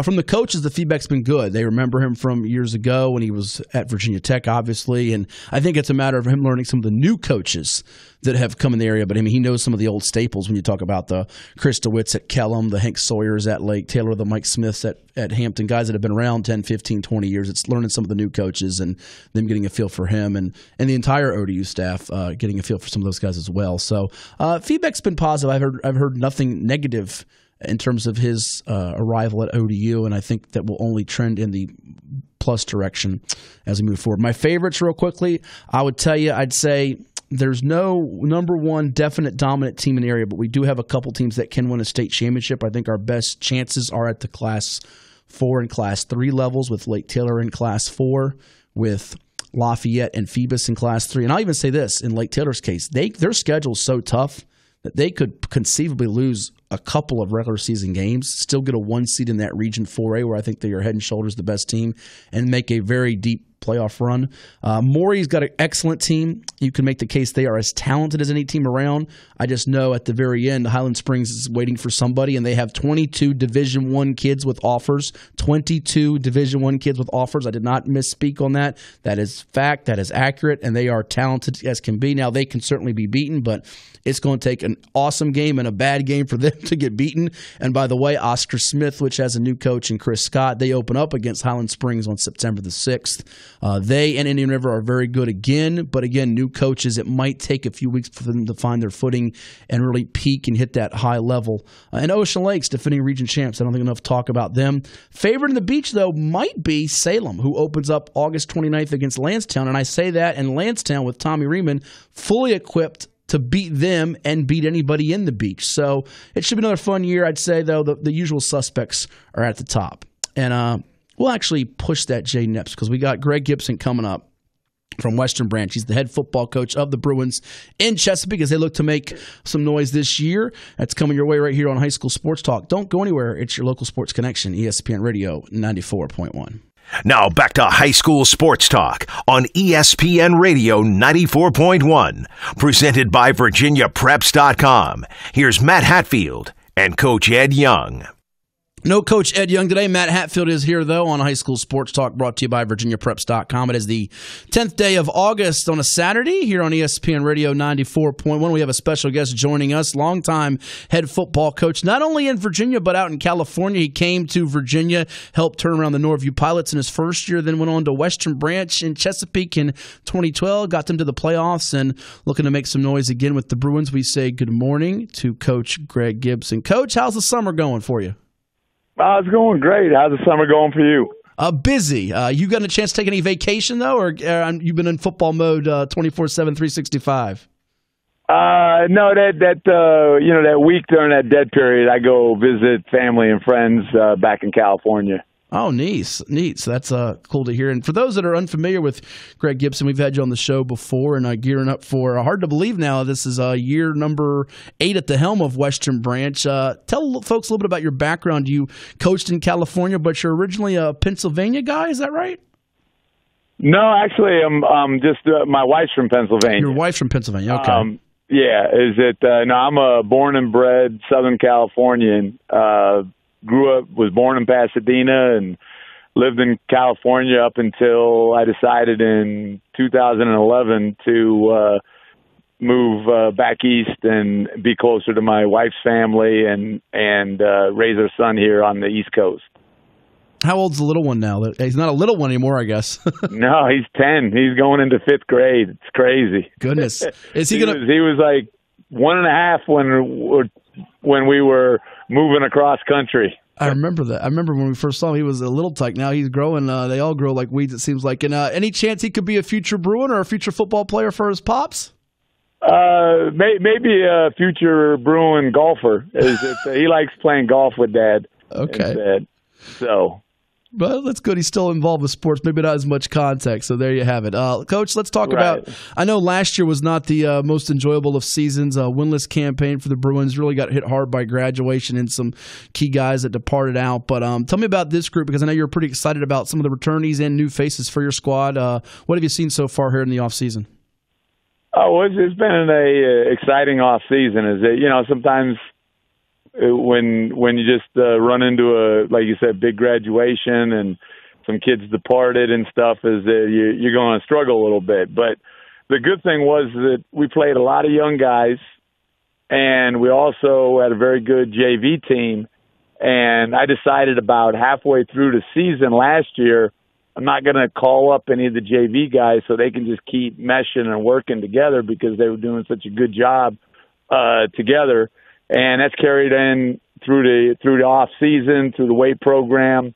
from the coaches, the feedback's been good. They remember him from years ago when he was at Virginia Tech, obviously, and I think it's a matter of him learning some of the new coaches that have come in the area. But I mean, he knows some of the old staples when you talk about the Chris DeWitts at Kellum, the Hank Sawyers at Lake Taylor, the Mike Smiths at Hampton, guys that have been around 10, 15, 20 years. It's learning some of the new coaches and them getting a feel for him and the entire ODU staff getting a feel for some of those guys as well. So feedback's been positive. I've heard nothing negative in terms of his arrival at ODU, and I think that will only trend in the plus direction as we move forward. My favorites, real quickly, I would tell you, I'd say there's no number one definite dominant team in the area, but we do have a couple teams that can win a state championship. I think our best chances are at the Class 4 and Class 3 levels, with Lake Taylor in Class 4, with Lafayette and Phoebus in Class 3. And I'll even say this, in Lake Taylor's case, their schedule is so tough that they could conceivably lose a couple of regular season games, still get a 1 seed in that Region 4A, where I think they are head and shoulders the best team, and make a very deep playoff run. Maury's got an excellent team. You can make the case they are as talented as any team around. I just know at the very end, Highland Springs is waiting for somebody, and they have 22 Division I kids with offers. 22 Division I kids with offers. I did not misspeak on that. That is fact. That is accurate, and they are talented as can be. Now, they can certainly be beaten, but it's going to take an awesome game and a bad game for them to get beaten. And by the way, Oscar Smith, which has a new coach, and Chris Scott, they open up against Highland Springs on September the 6th. They and Indian River are very good again, but again, new coaches, it might take a few weeks for them to find their footing and really peak and hit that high level. And Ocean Lakes, defending region champs. I don't think enough talk about them. Favored in the beach, though, might be Salem, who opens up August 29th against Lansdowne. And I say that, and Lansdowne with Tommy Riemann fully equipped to beat them and beat anybody in the beach. So it should be another fun year. I'd say, though, the usual suspects are at the top. And we'll actually push that Jayden Epps because we got Greg Gibson coming up from Western Branch. He's the head football coach of the Bruins in Chesapeake as they look to make some noise this year. That's coming your way right here on High School Sports Talk. Don't go anywhere. It's your local sports connection, ESPN Radio 94.1. Now back to High School Sports Talk on ESPN Radio 94.1. Presented by VirginiaPreps.com. Here's Matt Hatfield and Coach Ed Young. No Coach Ed Young today. Matt Hatfield is here, though, on High School Sports Talk, brought to you by VirginiaPreps.com. It is the 10th day of August on a Saturday here on ESPN Radio 94.1. We have a special guest joining us, longtime head football coach, not only in Virginia but out in California. He came to Virginia, helped turn around the Northview Pilots in his first year, then went on to Western Branch in Chesapeake in 2012, got them to the playoffs, and looking to make some noise again with the Bruins. We say good morning to Coach Greg Gibson. Coach, how's the summer going for you? It's going great. How's the summer going for you? Busy. You got a chance to take any vacation, though, or you've been in football mode 24/7, 365? No, that week during that dead period, I go visit family and friends back in California. Oh, neat. So that's cool to hear. And for those that are unfamiliar with Greg Gibson, we've had you on the show before and gearing up for, hard to believe now, this is year number 8 at the helm of Western Branch. Tell folks a little bit about your background. You coached in California, but you're originally a Pennsylvania guy, is that right? No, actually, I'm just my wife's from Pennsylvania. Your wife's from Pennsylvania, okay. No, I'm a born and bred Southern Californian. Was born in Pasadena and lived in California up until I decided in 2011 to move back east and be closer to my wife's family and raise our son here on the East Coast. How old's the little one now? He's not a little one anymore, I guess. No, he's 10. He's going into 5th grade. It's crazy. Goodness. Is he He was like 1.5 when we were moving across country. I remember that. I remember when we first saw him, he was a little tyke. Now he's growing. They all grow like weeds, it seems like. And any chance he could be a future Bruin or a future football player for his pops? Maybe a future Bruin golfer. He likes playing golf with Dad. Okay. Instead. So. Well, that's good. He's still involved with sports, maybe not as much contact. So there you have it. Coach, let's talk about, I know last year was not the most enjoyable of seasons. Winless campaign for the Bruins, really got hit hard by graduation and some key guys that departed out. But tell me about this group, because I know you're pretty excited about some of the returnees and new faces for your squad. What have you seen so far here in the offseason? Oh, it's been an exciting offseason. Sometimes when you just run into like you said, big graduation and some kids departed and stuff, is that you're going to struggle a little bit. But the good thing was that we played a lot of young guys, and we also had a very good JV team. And I decided about halfway through the season last year, I'm not going to call up any of the JV guys so they can just keep meshing and working together, because they were doing such a good job together. And that's carried in through the off season, through the weight program,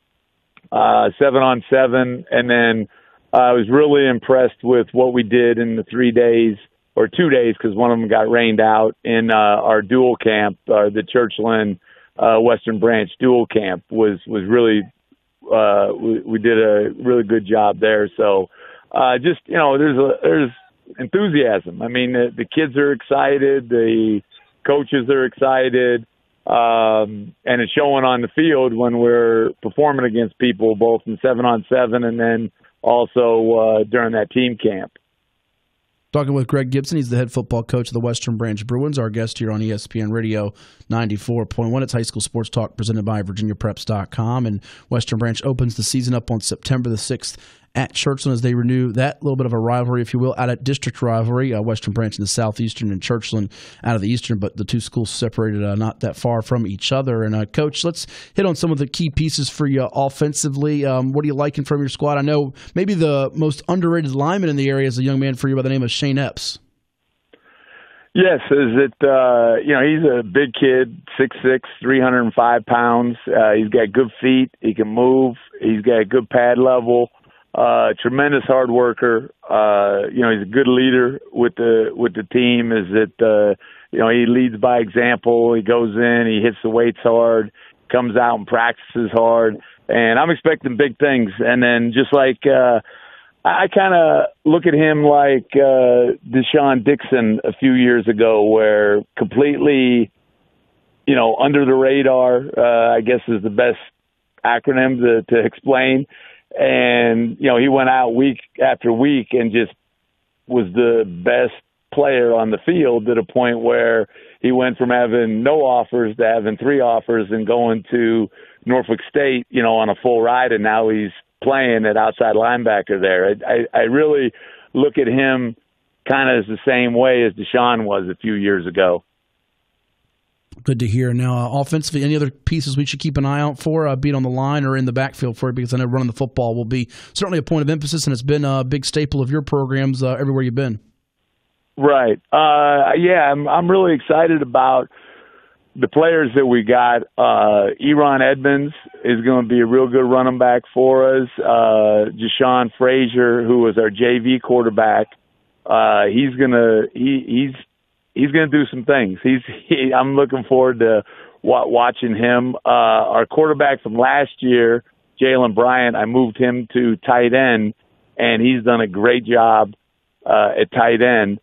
7-on-7, and then I was really impressed with what we did in the 3 days or 2 days, because one of them got rained out in our dual camp, the Churchland Western Branch dual camp was really we did a really good job there. So there's enthusiasm. I mean, the kids are excited, the coaches are excited, and it's showing on the field when we're performing against people, both in 7-on-7 and then also during that team camp. Talking with Greg Gibson. He's the head football coach of the Western Branch Bruins, our guest here on ESPN Radio 94.1. It's High School Sports Talk presented by VirginiaPreps.com. And Western Branch opens the season up on September the 6th at Churchland as they renew that little bit of a rivalry, if you will, out at district rivalry. Western Branch in the southeastern and Churchland out of the eastern, but the two schools separated not that far from each other. And, Coach, let's hit on some of the key pieces for you offensively. What are you liking from your squad? I know maybe the most underrated lineman in the area is a young man for you by the name of Jayden Epps. Yes, he's a big kid, 6'6", 305 pounds. He's got good feet. He can move. He's got a good pad level. Tremendous hard worker. He's a good leader with the team. He leads by example. He goes in, he hits the weights hard, comes out and practices hard. And I'm expecting big things. And then just like I kind of look at him like Deshaun Dixon a few years ago, where completely, under the radar, I guess is the best acronym to explain. And, he went out week after week and just was the best player on the field to the point where he went from having no offers to having 3 offers and going to Norfolk State, on a full ride. And now he's playing at outside linebacker there. I really look at him kind of as the same way as Deshaun was a few years ago. Good to hear. Now, offensively, any other pieces we should keep an eye out for, be it on the line or in the backfield for you? Because I know running the football will be certainly a point of emphasis, and it's been a big staple of your programs everywhere you've been. Right. I'm really excited about the players that we got. Eron Edmonds is going to be a real good running back for us. Jashawn Frazier, who was our JV quarterback, he's gonna do some things. I'm looking forward to watching him. Our quarterback from last year, Jalen Bryant, I moved him to tight end, and he's done a great job at tight end.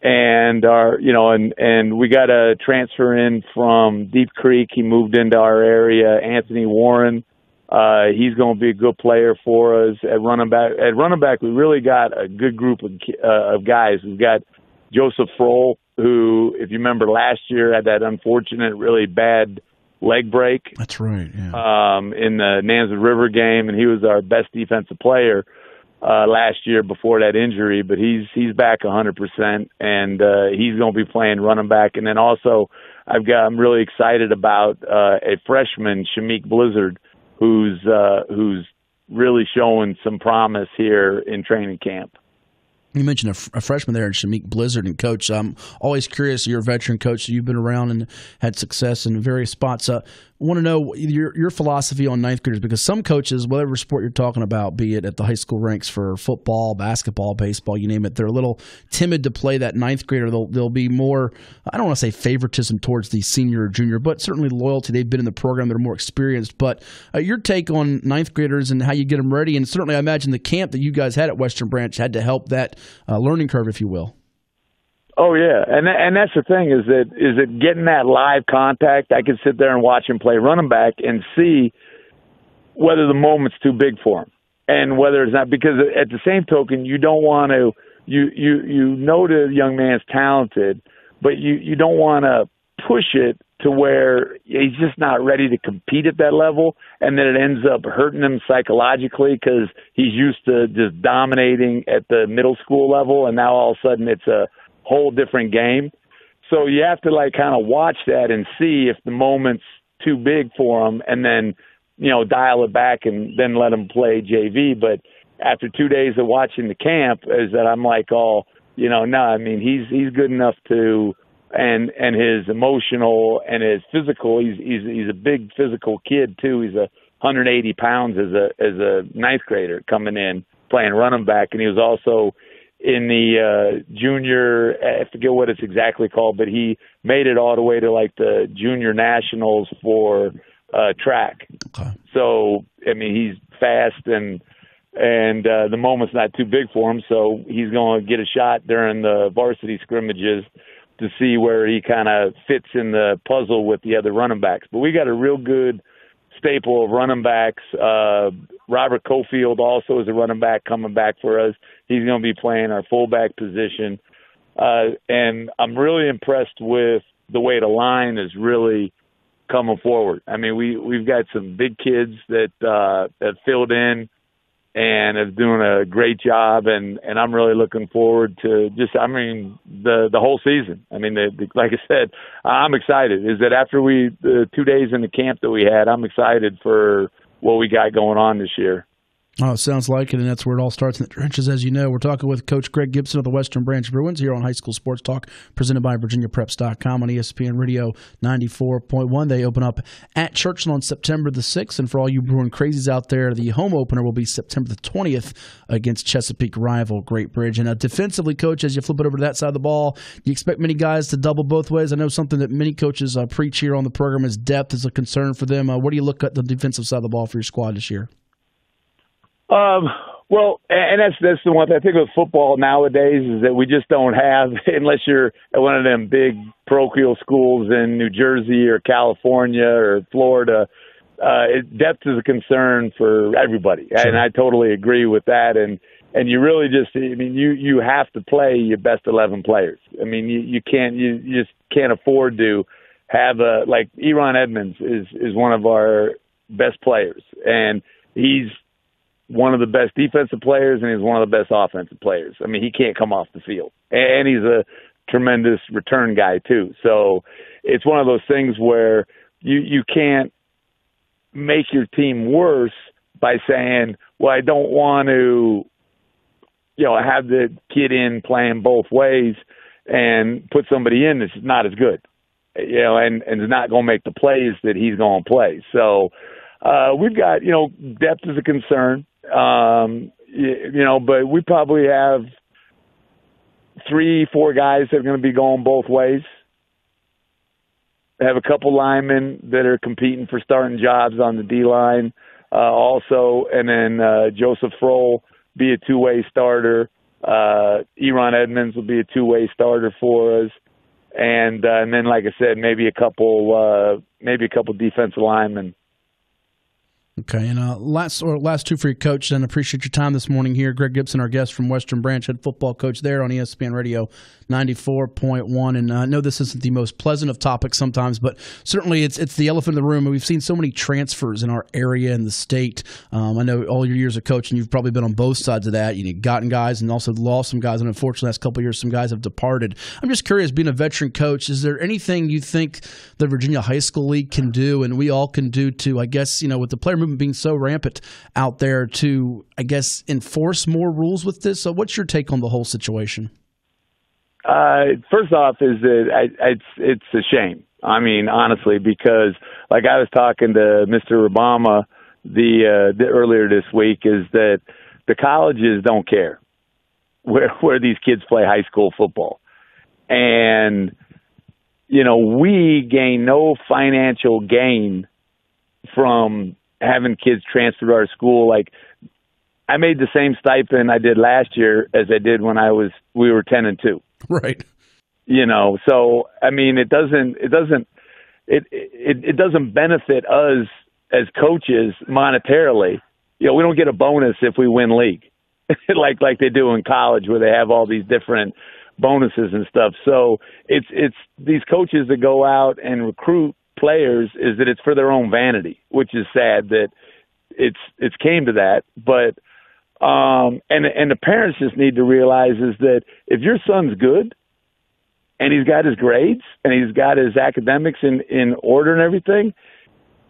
And and we got a transfer in from Deep Creek. He moved into our area. Anthony Warren, he's going to be a good player for us at running back. At running back, we really got a good group of guys. We've got Joseph Frohl, who, if you remember last year, had that unfortunate, really bad leg break. That's right. Yeah. In the Nansemond River game, and he was our best defensive player last year before that injury, but he's back 100%, and he's going to be playing running back. And then also, I'm really excited about a freshman, Shamik Blizzard, who's really showing some promise here in training camp. You mentioned a freshman there in Shamik Blizzard. And, Coach, I'm always curious. You're a veteran coach, so you've been around and had success in various spots. I want to know your philosophy on ninth graders, because some coaches, whatever sport you're talking about, be it at the high school ranks for football, basketball, baseball, you name it, they're a little timid to play that ninth grader. They'll be more, I don't want to say favoritism towards the senior or junior, but certainly loyalty. They've been in the program. They're more experienced. But your take on ninth graders and how you get them ready, and certainly I imagine the camp that you guys had at Western Branch had to help that learning curve, if you will. Oh yeah, and that's the thing is that getting that live contact. I can sit there and watch him play running back and see whether the moment's too big for him, and whether it's not. Because at the same token, you don't want to. You know the young man's talented, but you don't want to push it to where he's just not ready to compete at that level, and then it ends up hurting him psychologically because he's used to just dominating at the middle school level, and now all of a sudden it's a whole different game. So you have to kind of watch that and see if the moment's too big for him, and then dial it back and then let him play JV. But after 2 days of watching the camp, is that I'm like, he's good enough to, and his emotional and his physical. He's a big physical kid too. He's 180 pounds as a ninth grader coming in playing running back, and he was also in the junior, I forget what it's exactly called, but he made it all the way to the junior nationals for track. Okay. So, he's fast and the moment's not too big for him. So he's going to get a shot during the varsity scrimmages to see where he kind of fits in the puzzle with the other running backs. But we got a real good staple of running backs. Robert Cofield also is a running back coming back for us. He's going to be playing our fullback position. And I'm really impressed with the way the line is really coming forward. We've got some big kids that filled in and is doing a great job, and I'm really looking forward to the whole season. I mean, like I said, I'm excited. Is that after the 2 days in the camp that we had, I'm excited for what we got going on this year. Oh, it sounds like it, and that's where it all starts in the trenches, as you know. We're talking with Coach Greg Gibson of the Western Branch Bruins here on High School Sports Talk, presented by VirginiaPreps.com on ESPN Radio 94.1. They open up at Churchland on September the 6th, and for all you Bruin crazies out there, the home opener will be September the 20th against Chesapeake rival Great Bridge. And defensively, Coach, as you flip it over to that side of the ball, do you expect many guys to double both ways? I know something that many coaches preach here on the program is depth is a concern for them. What do you look at the defensive side of the ball for your squad this year? Well, and that's the one thing I think with football nowadays is that we just don't have, unless you're at one of them big parochial schools in New Jersey or California or Florida, depth is a concern for everybody. Sure. And I totally agree with that. And you really you have to play your best 11 players. I mean, you just can't afford to have like Eron Edmonds is one of our best players, and he's one of the best defensive players, and he's one of the best offensive players. I mean, he can't come off the field. And he's a tremendous return guy, too. So it's one of those things where you can't make your team worse by saying, well, I don't want to, have the kid in playing both ways and put somebody in that's not as good, and is not going to make the plays that he's going to play. So we've got, depth is a concern. But we probably have 3-4 guys that are going to be going both ways. I have a couple linemen that are competing for starting jobs on the D-line also, and then Joseph Frohl be a two-way starter. Eron Edmonds will be a two-way starter for us. And then, like I said, maybe a couple defensive linemen. Okay, and last two for your coach, and appreciate your time this morning here. Greg Gibson, our guest from Western Branch, head football coach there on ESPN Radio 94.1. And I know this isn't the most pleasant of topics sometimes, but certainly it's the elephant in the room. We've seen so many transfers in our area and the state. I know all your years of coaching, you've probably been on both sides of that. You've gotten guys and also lost some guys, and unfortunately, last couple of years, some guys have departed. I'm just curious, being a veteran coach, is there anything you think the Virginia High School League can do, and we all can do to, I guess, with the player movement being so rampant out there, to, I guess, enforce more rules with this? So what's your take on the whole situation? First off is that it's a shame. I mean, honestly, because like I was talking to Mr. Obama the earlier this week, is that the colleges don't care where these kids play high school football. And, we gain no financial gain from having kids transfer to our school. Like, I made the same stipend I did last year as I did when we were 10-2. Right. So I mean, it doesn't benefit us as coaches monetarily. We don't get a bonus if we win league, like they do in college, where they have all these different bonuses and stuff. So it's these coaches that go out and recruit players, is that it's for their own vanity, which is sad that it's came to that. But and the parents just need to realize is that if your son's good and he's got his grades and he's got his academics in order and everything,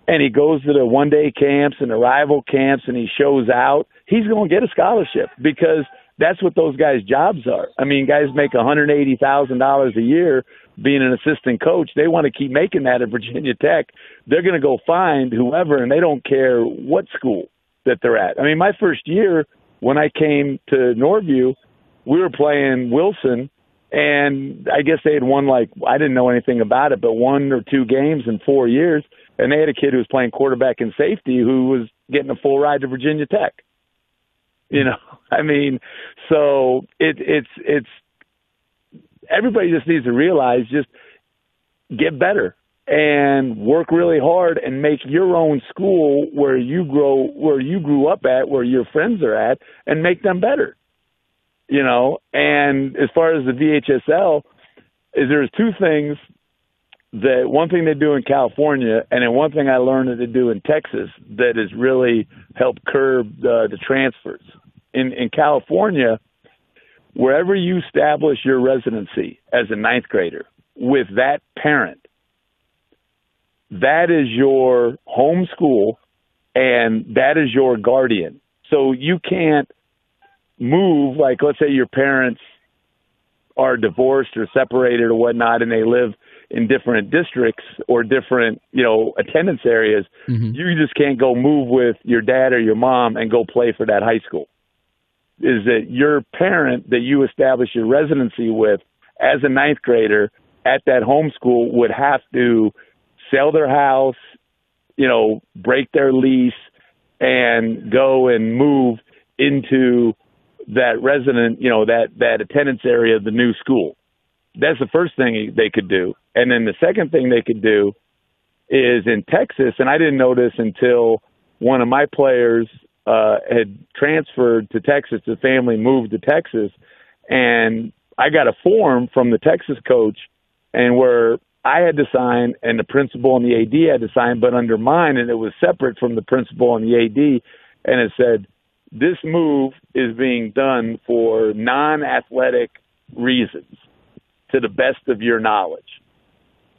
and he goes to the one-day camps and the rival camps and he shows out, he's going to get a scholarship, because that's what those guys' jobs are. I mean, guys make $180,000 a year being an assistant coach. They want to keep making that at Virginia Tech. They're going to go find whoever, and they don't care what school that they're at. I mean, my first year when I came to Norview, we were playing Wilson, and I guess they had won, I didn't know anything about it, but 1 or 2 games in 4 years, and they had a kid who was playing quarterback and safety who was getting a full ride to Virginia Tech. I mean, so it's everybody just needs to realize, just get better and work really hard and make your own school where you grew up at, where your friends are at, and make them better. And as far as the VHSL, there's 2 things that one thing they do in California, and then one thing I learned that they do in Texas that has really helped curb the transfers. In California, wherever you establish your residency as a ninth grader with that parent, that is your home school and that is your guardian. So you can't move, like let's say your parents are divorced or separated or whatnot and they live in different districts or different, attendance areas. Mm-hmm. You just can't go move with your dad or your mom and go play for that high school. Is that your parent that you establish your residency with as a ninth grader at that home school would have to sell their house, break their lease and go and move into that resident, that attendance area of the new school. That's the first thing they could do. And then the second thing they could do is in Texas, and I didn't know this until one of my players had transferred to Texas. The family moved to Texas, and I got a form from the Texas coach, and where I had to sign, and the principal and the AD had to sign, but under mine, and it was separate from the principal and the AD, and it said, this move is being done for non-athletic reasons, to the best of your knowledge.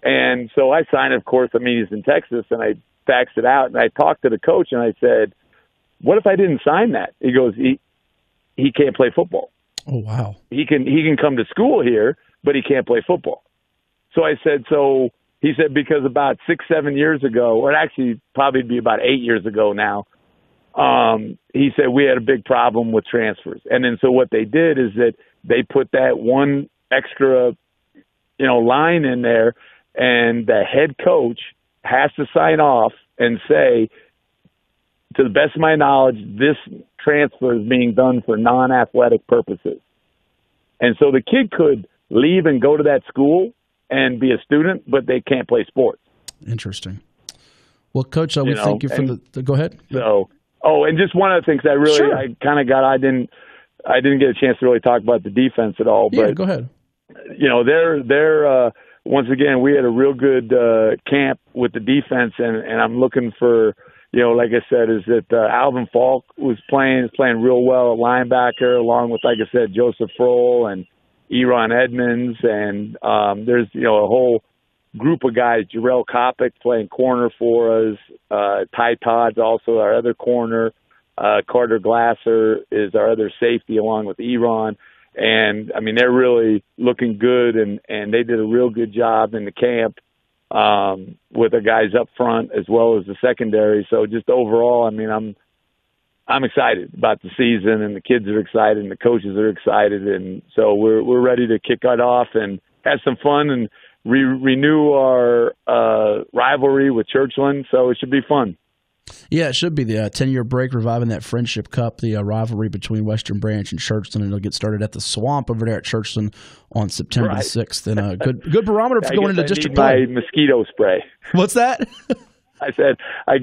And so I signed, of course, he's in Texas, and I faxed it out, and I talked to the coach, and I said, what if I didn't sign that? He goes, he can't play football. Oh, wow. He can come to school here, but he can't play football. So I said, he said, because about 6-7 years ago, or actually probably be about 8 years ago now, he said we had a big problem with transfers. And then so what they did is that they put that one extra, line in there, and the head coach has to sign off and say, to the best of my knowledge, this transfer is being done for non-athletic purposes. And so the kid could leave and go to that school and be a student, but they can't play sports. Interesting. Well, Coach, we thank you for the go ahead. So, and just one of the things I didn't get a chance to really talk about the defense at all. Yeah, but go ahead. They're once again, we had a real good camp with the defense, and I'm looking for, like I said, is that Alvin Falk is playing real well at linebacker, along with, like I said, Joseph Frohl and Eron Edmonds, and there's a whole group of guys. Jarrell Kopic playing corner for us. Ty Todd's also our other corner. Carter Glasser is our other safety, along with Eron. And they're really looking good, and they did a real good job in the camp with the guys up front as well as the secondary. So just overall, I'm excited about the season, and the kids are excited, and the coaches are excited, and so we're ready to kick it off and have some fun and renew our rivalry with Churchland. So it should be fun. Yeah, it should be the 10-year break, reviving that Friendship Cup, the rivalry between Western Branch and Churchland, and it'll get started at the Swamp over there at Churchland on September the 6th. And good barometer for going into district play. My mosquito spray. What's that? I said, I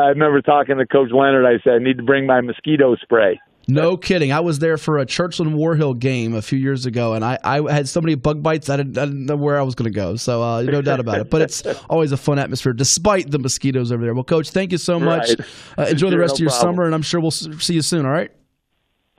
remember talking to Coach Leonard. I said, I need to bring my mosquito spray. No kidding. I was there for a Churchland War Hill game a few years ago, and I had so many bug bites I didn't know where I was going to go. So no doubt about it. But it's always a fun atmosphere despite the mosquitoes over there. Well, Coach, thank you so much. Enjoy the rest of your summer, and I'm sure we'll see you soon, all right?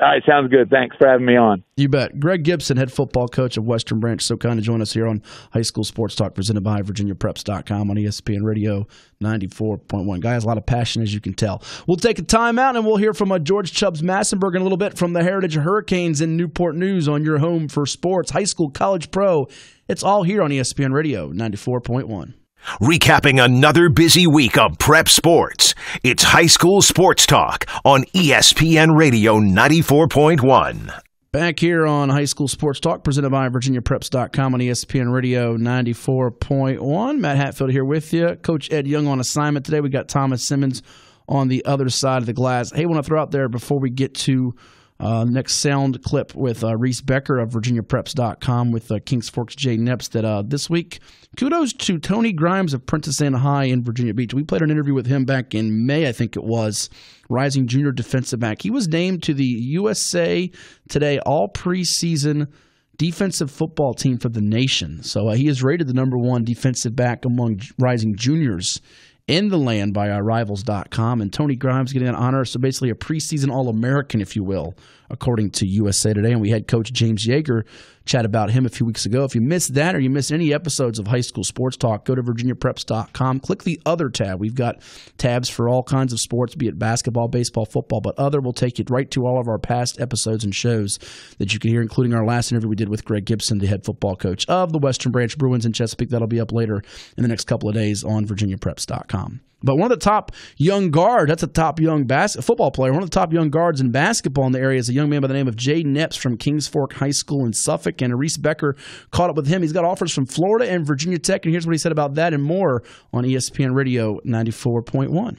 All right, sounds good. Thanks for having me on. You bet. Greg Gibson, head football coach of Western Branch, so kind to join us here on High School Sports Talk, presented by VirginiaPreps.com on ESPN Radio 94.1. Guy has a lot of passion, as you can tell. We'll take a timeout, and we'll hear from George Chubs Massenburg in a little bit from the Heritage Hurricanes in Newport News on your home for sports, high school, college, pro. It's all here on ESPN Radio 94.1. Recapping another busy week of prep sports, it's High School Sports Talk on ESPN Radio 94.1. Back here on High School Sports Talk, presented by VirginiaPreps.com on ESPN Radio 94.1. Matt Hatfield here with you. Coach Ed Young on assignment today. We got Thomas Simmons on the other side of the glass. Hey, I want to throw out there before we get to next sound clip with Reese Becker of VirginiaPreps.com with Kings Fork's Jayden Epps that this week, kudos to Tony Grimes of Prentice Anna High in Virginia Beach. We played an interview with him back in May, I think it was, rising junior defensive back. He was named to the USA Today all preseason defensive football team for the nation. So he is rated the number 1 defensive back among rising juniors in the land by Rivals.com. And Tony Grimes getting an honor, so basically a preseason All-American, if you will, according to USA Today. And we had Coach James Yeager chat about him a few weeks ago. If you missed that or you missed any episodes of High School Sports Talk, go to VirginiaPreps.com. Click the Other tab. We've got tabs for all kinds of sports, be it basketball, baseball, football, but Other will take you right to all of our past episodes and shows that you can hear, including our last interview we did with Greg Gibson, the head football coach of the Western Branch Bruins in Chesapeake. That'll be up later in the next couple of days on VirginiaPreps.com. But one of the top young guards, that's a top young football player, one of the top young guards in basketball in the area is a young man by the name of Jayden Epps from Kings Fork High School in Suffolk. And Reese Becker caught up with him. He's got offers from Florida and Virginia Tech. And here's what he said about that and more on ESPN Radio 94.1.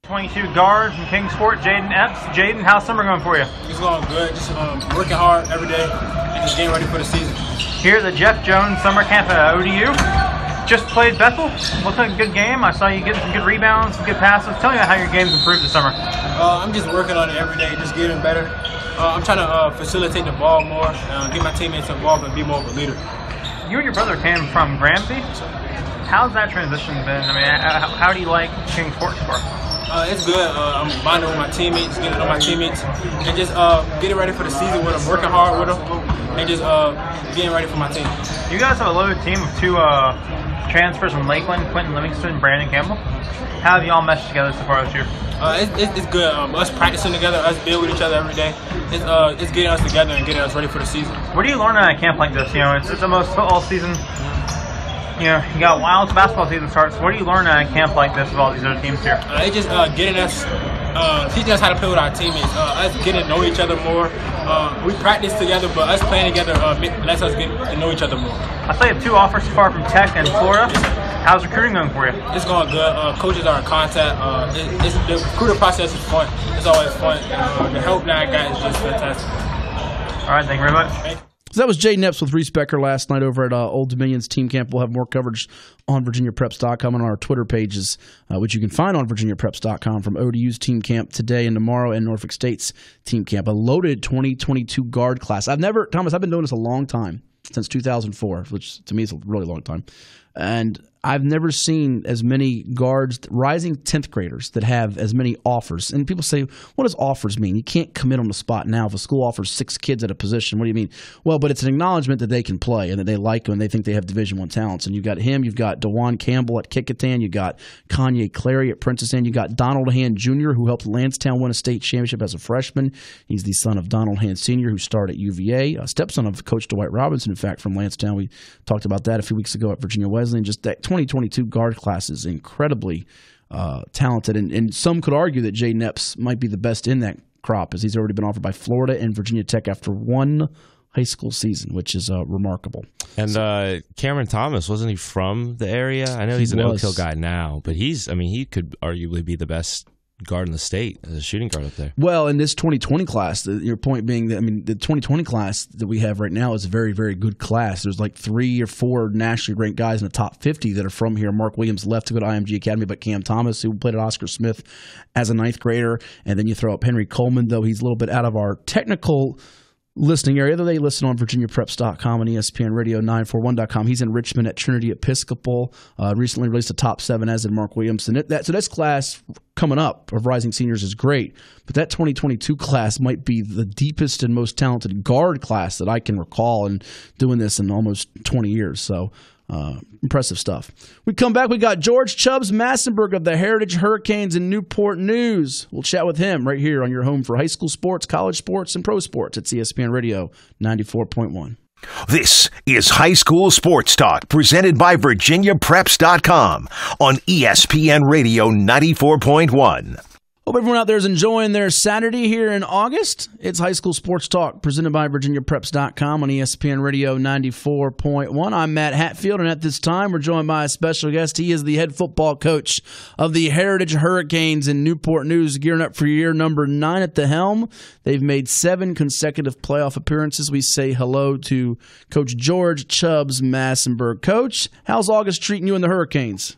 22 guard from Kings Fork, Jayden Epps. Jayden, how's summer going for you? It's going good. Just working hard every day and just getting ready for the season. Here at the Jeff Jones Summer Camp at ODU. Just played Bethel. Looked like a good game. I saw you getting some good rebounds, some good passes. Tell me about how your game's improved this summer. I'm just working on it every day, just getting better. I'm trying to facilitate the ball more, get my teammates involved, and be more of a leader. You and your brother came from Gramsci. How's that transition been? I mean, how do you like Kings Fork so far? It's good. I'm bonding with my teammates, getting to know my teammates, and just getting ready for the season with them, working hard with them, and just getting ready for my team. You guys have a loaded team of 2 transfers from Lakeland, Quentin Livingston and Brandon Campbell. How have you all meshed together so far this year? It's good. Us practicing together, us being with each other every day. It's getting us together and getting us ready for the season. What do you learn at a camp like this? You know, it's almost football season. You know, you got while the basketball season starts. What do you learn at a camp like this with all these other teams here? It's just getting us, teaching us how to play with our teammates. Us getting to know each other more. We practice together, but us playing together lets us get to know each other more. I saw you have 2 offers so far from Tech and Florida. How's recruiting going for you? It's going good. Coaches are in contact. The recruiting process is fun. It's always fun. The help that I got is just fantastic. All right, thank you very much. Thank you. So that was Jayden Epps with Reese Becker last night over at Old Dominion's team camp. We'll have more coverage on VirginiaPreps.com and on our Twitter pages, which you can find on VirginiaPreps.com from ODU's team camp today and tomorrow and Norfolk State's team camp. A loaded 2022 guard class. I've been doing this a long time, since 2004, which to me is a really long time. And I've never seen as many guards, rising 10th graders, that have as many offers. And people say, what does offers mean? You can't commit on the spot now. If a school offers 6 kids at a position, what do you mean? Well, but it's an acknowledgement that they can play and that they like them and they think they have Division I talents. And you've got him, you've got DeJuan Campbell at Kickotan, you've got Kanye Clary at Princess Anne, you've got Donald Hand Jr., who helped Lansdowne win a state championship as a freshman. He's the son of Donald Hand Sr., who starred at UVA, a stepson of Coach Dwight Robinson, in fact, from Lansdowne. We talked about that a few weeks ago at Virginia Wesleyan. Just that 2022 guard class is incredibly talented, and some could argue that Jayden Epps might be the best in that crop, as he's already been offered by Florida and Virginia Tech after 1 high school season, which is remarkable. And Cameron Thomas, wasn't he from the area? I know he's an Oak Hill guy now, but he could arguably be the best guard in the state as a shooting guard up there. Well, in this 2020 class, your point being that, the 2020 class that we have right now is a very, very good class. There's like 3 or 4 nationally ranked guys in the top 50 that are from here. Mark Williams left to go to IMG Academy, but Cam Thomas, who played at Oscar Smith as a 9th grader, and then you throw up Henry Coleman, though he's a little bit out of our technical listening area. They listen on VirginiaPreps.com and ESPNRadio941.com. He's in Richmond at Trinity Episcopal. Recently released a top 7, as did Mark Williams. And so this class coming up of rising seniors is great, but that 2022 class might be the deepest and most talented guard class that I can recall, and doing this in almost 20 years. So impressive stuff. We come back. We got George Chubs Massenburg of the Heritage Hurricanes in Newport News. We'll chat with him right here on your home for high school sports, college sports, and pro sports at ESPN Radio 94.1. This is High School Sports Talk, presented by VirginiaPreps.com on ESPN Radio 94.1. Hope everyone out there is enjoying their Saturday here in August. It's High School Sports Talk, presented by VirginiaPreps.com on ESPN Radio 94.1. I'm Matt Hatfield, and at this time, we're joined by a special guest. He is the head football coach of the Heritage Hurricanes in Newport News, gearing up for year number 9 at the helm. They've made 7 consecutive playoff appearances. We say hello to Coach George Chubs Massenburg. Coach, how's August treating you and the Hurricanes?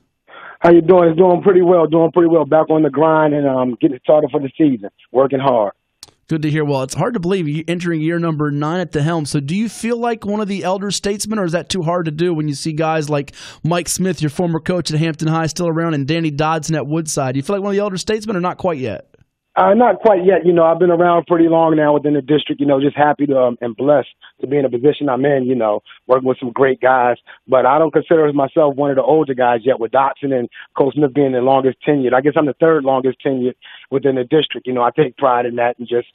How you doing? Doing pretty well. Back on the grind and getting started for the season. Working hard. Good to hear. Well, it's hard to believe you're entering year number 9 at the helm. So do you feel like one of the elder statesmen, or is that too hard to do when you see guys like Mike Smith, your former coach at Hampton High, still around, and Danny Dodson at Woodside? Do you feel like one of the elder statesmen, or not quite yet? Not quite yet. I've been around pretty long now within the district, just happy to and blessed to be in a position I'm in, working with some great guys. But I don't consider myself one of the older guys yet, with Dotson and Coach Smith being the longest tenured. I guess I'm the third longest tenured within the district. I take pride in that, and just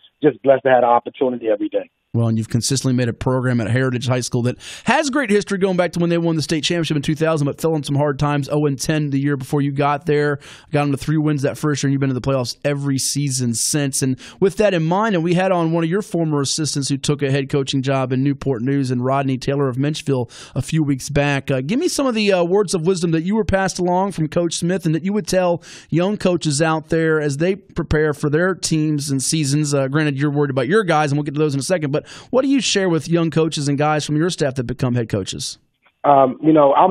blessed to have the opportunity every day. Well, and you've consistently made a program at Heritage High School that has great history going back to when they won the state championship in 2000, but fell in some hard times, 0-10 the year before you got there. Got them to 3 wins that first year, and you've been to the playoffs every season since. And with that in mind, and we had on one of your former assistants who took a head coaching job in Newport News, and Rodney Taylor of Menchville a few weeks back. Give me some of the words of wisdom that you were passed along from Coach Smith and that you would tell young coaches out there as they prepare for their teams and seasons. Granted, you're worried about your guys, and we'll get to those in a second, but what do you share with young coaches and guys from your staff that become head coaches? I'm